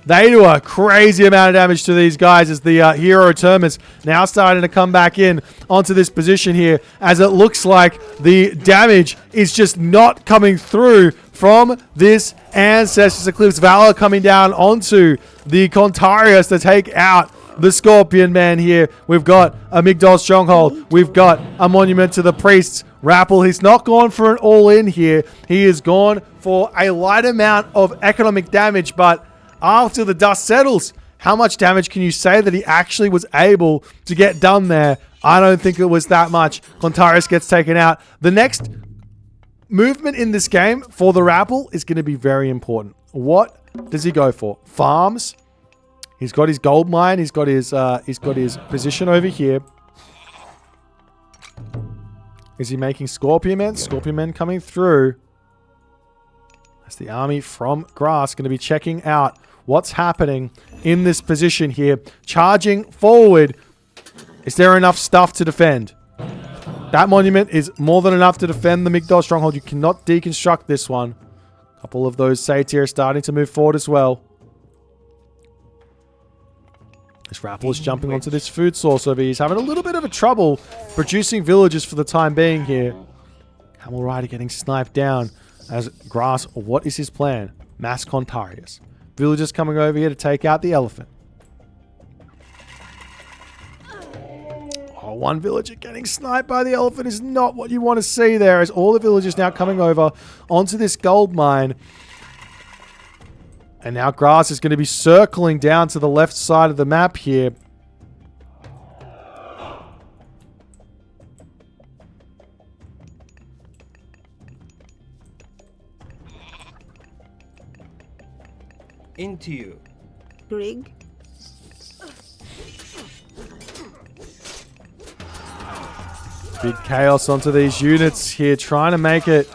They do a crazy amount of damage to these guys, as the Hero Terminus now starting to come back in onto this position here, as it looks like the damage is just not coming through from this Ancestors Eclipse. Valor coming down onto the Contarius to take out the Scorpion Man here. We've got a Migdol Stronghold. We've got a monument to the priests. TheRapl, he's not gone for an all-in here. He has gone for a light amount of economic damage, but after the dust settles, how much damage can you say that he actually was able to get done there? I don't think it was that much. Contarius gets taken out. The next movement in this game for TheRapl is going to be very important. What does he go for? Farms. He's got his gold mine. He's got his position over here. Is he making Scorpion Men? Scorpion Men coming through. That's the army from Grass going to be checking out what's happening in this position here. Charging forward. Is there enough stuff to defend? That monument is more than enough to defend the Migdol Stronghold. You cannot deconstruct this one. A couple of those Satyr starting to move forward as well. This TheRapl is jumping onto this food source over here. He's having a little bit of a trouble producing villagers for the time being here. Camel Rider getting sniped down as Grass. What is his plan? Mass Contarius. Villagers coming over here to take out the elephant. Oh, one villager getting sniped by the elephant is not what you want to see there, as all the villagers now coming over onto this gold mine. And now Grass is going to be circling down to the left side of the map here. Into you. Rig. Big chaos onto these units here, trying to make it.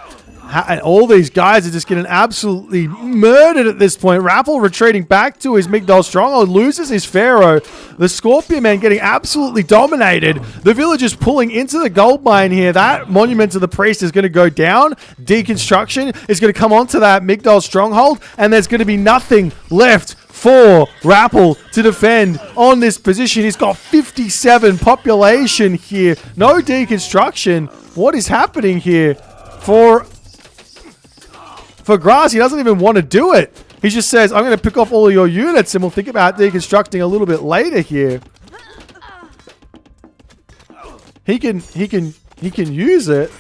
And all these guys are just getting absolutely murdered at this point. TheRapl retreating back to his Migdol Stronghold, loses his Pharaoh. The Scorpion Man getting absolutely dominated. The villagers pulling into the gold mine here. That monument to the priest is going to go down. Deconstruction is going to come onto that Migdol Stronghold, and there's going to be nothing left for TheRapl to defend on this position. He's got 57 population here. No deconstruction. What is happening here for Grass? He doesn't even want to do it. He just says, I'm going to pick off all of your units and we'll think about deconstructing a little bit later here. He can use it.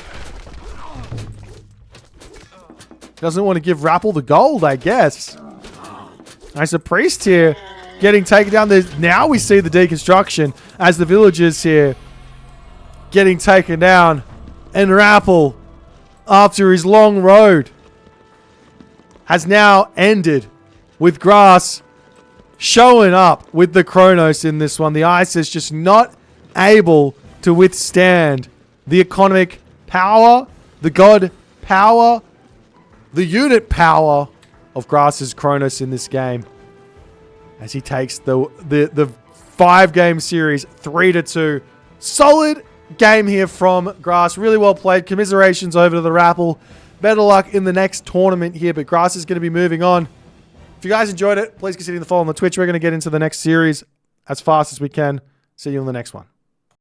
Doesn't want to give TheRapl the gold, I guess. Nice, a priest here getting taken down. Now we see the deconstruction as the villagers here getting taken down. And TheRapl, after his long road, has now ended with Grass showing up with the Kronos in this one. The Ice is just not able to withstand the economic power, the god power, the unit power of Grass's Kronos in this game. as he takes the 5-game series 3-2. Solid game here from Grass. Really well played. Commiserations over to TheRapl. Better luck in the next tournament here, but Grass is going to be moving on. If you guys enjoyed it, please consider the follow on the Twitch. We're going to get into the next series as fast as we can. See you in the next one.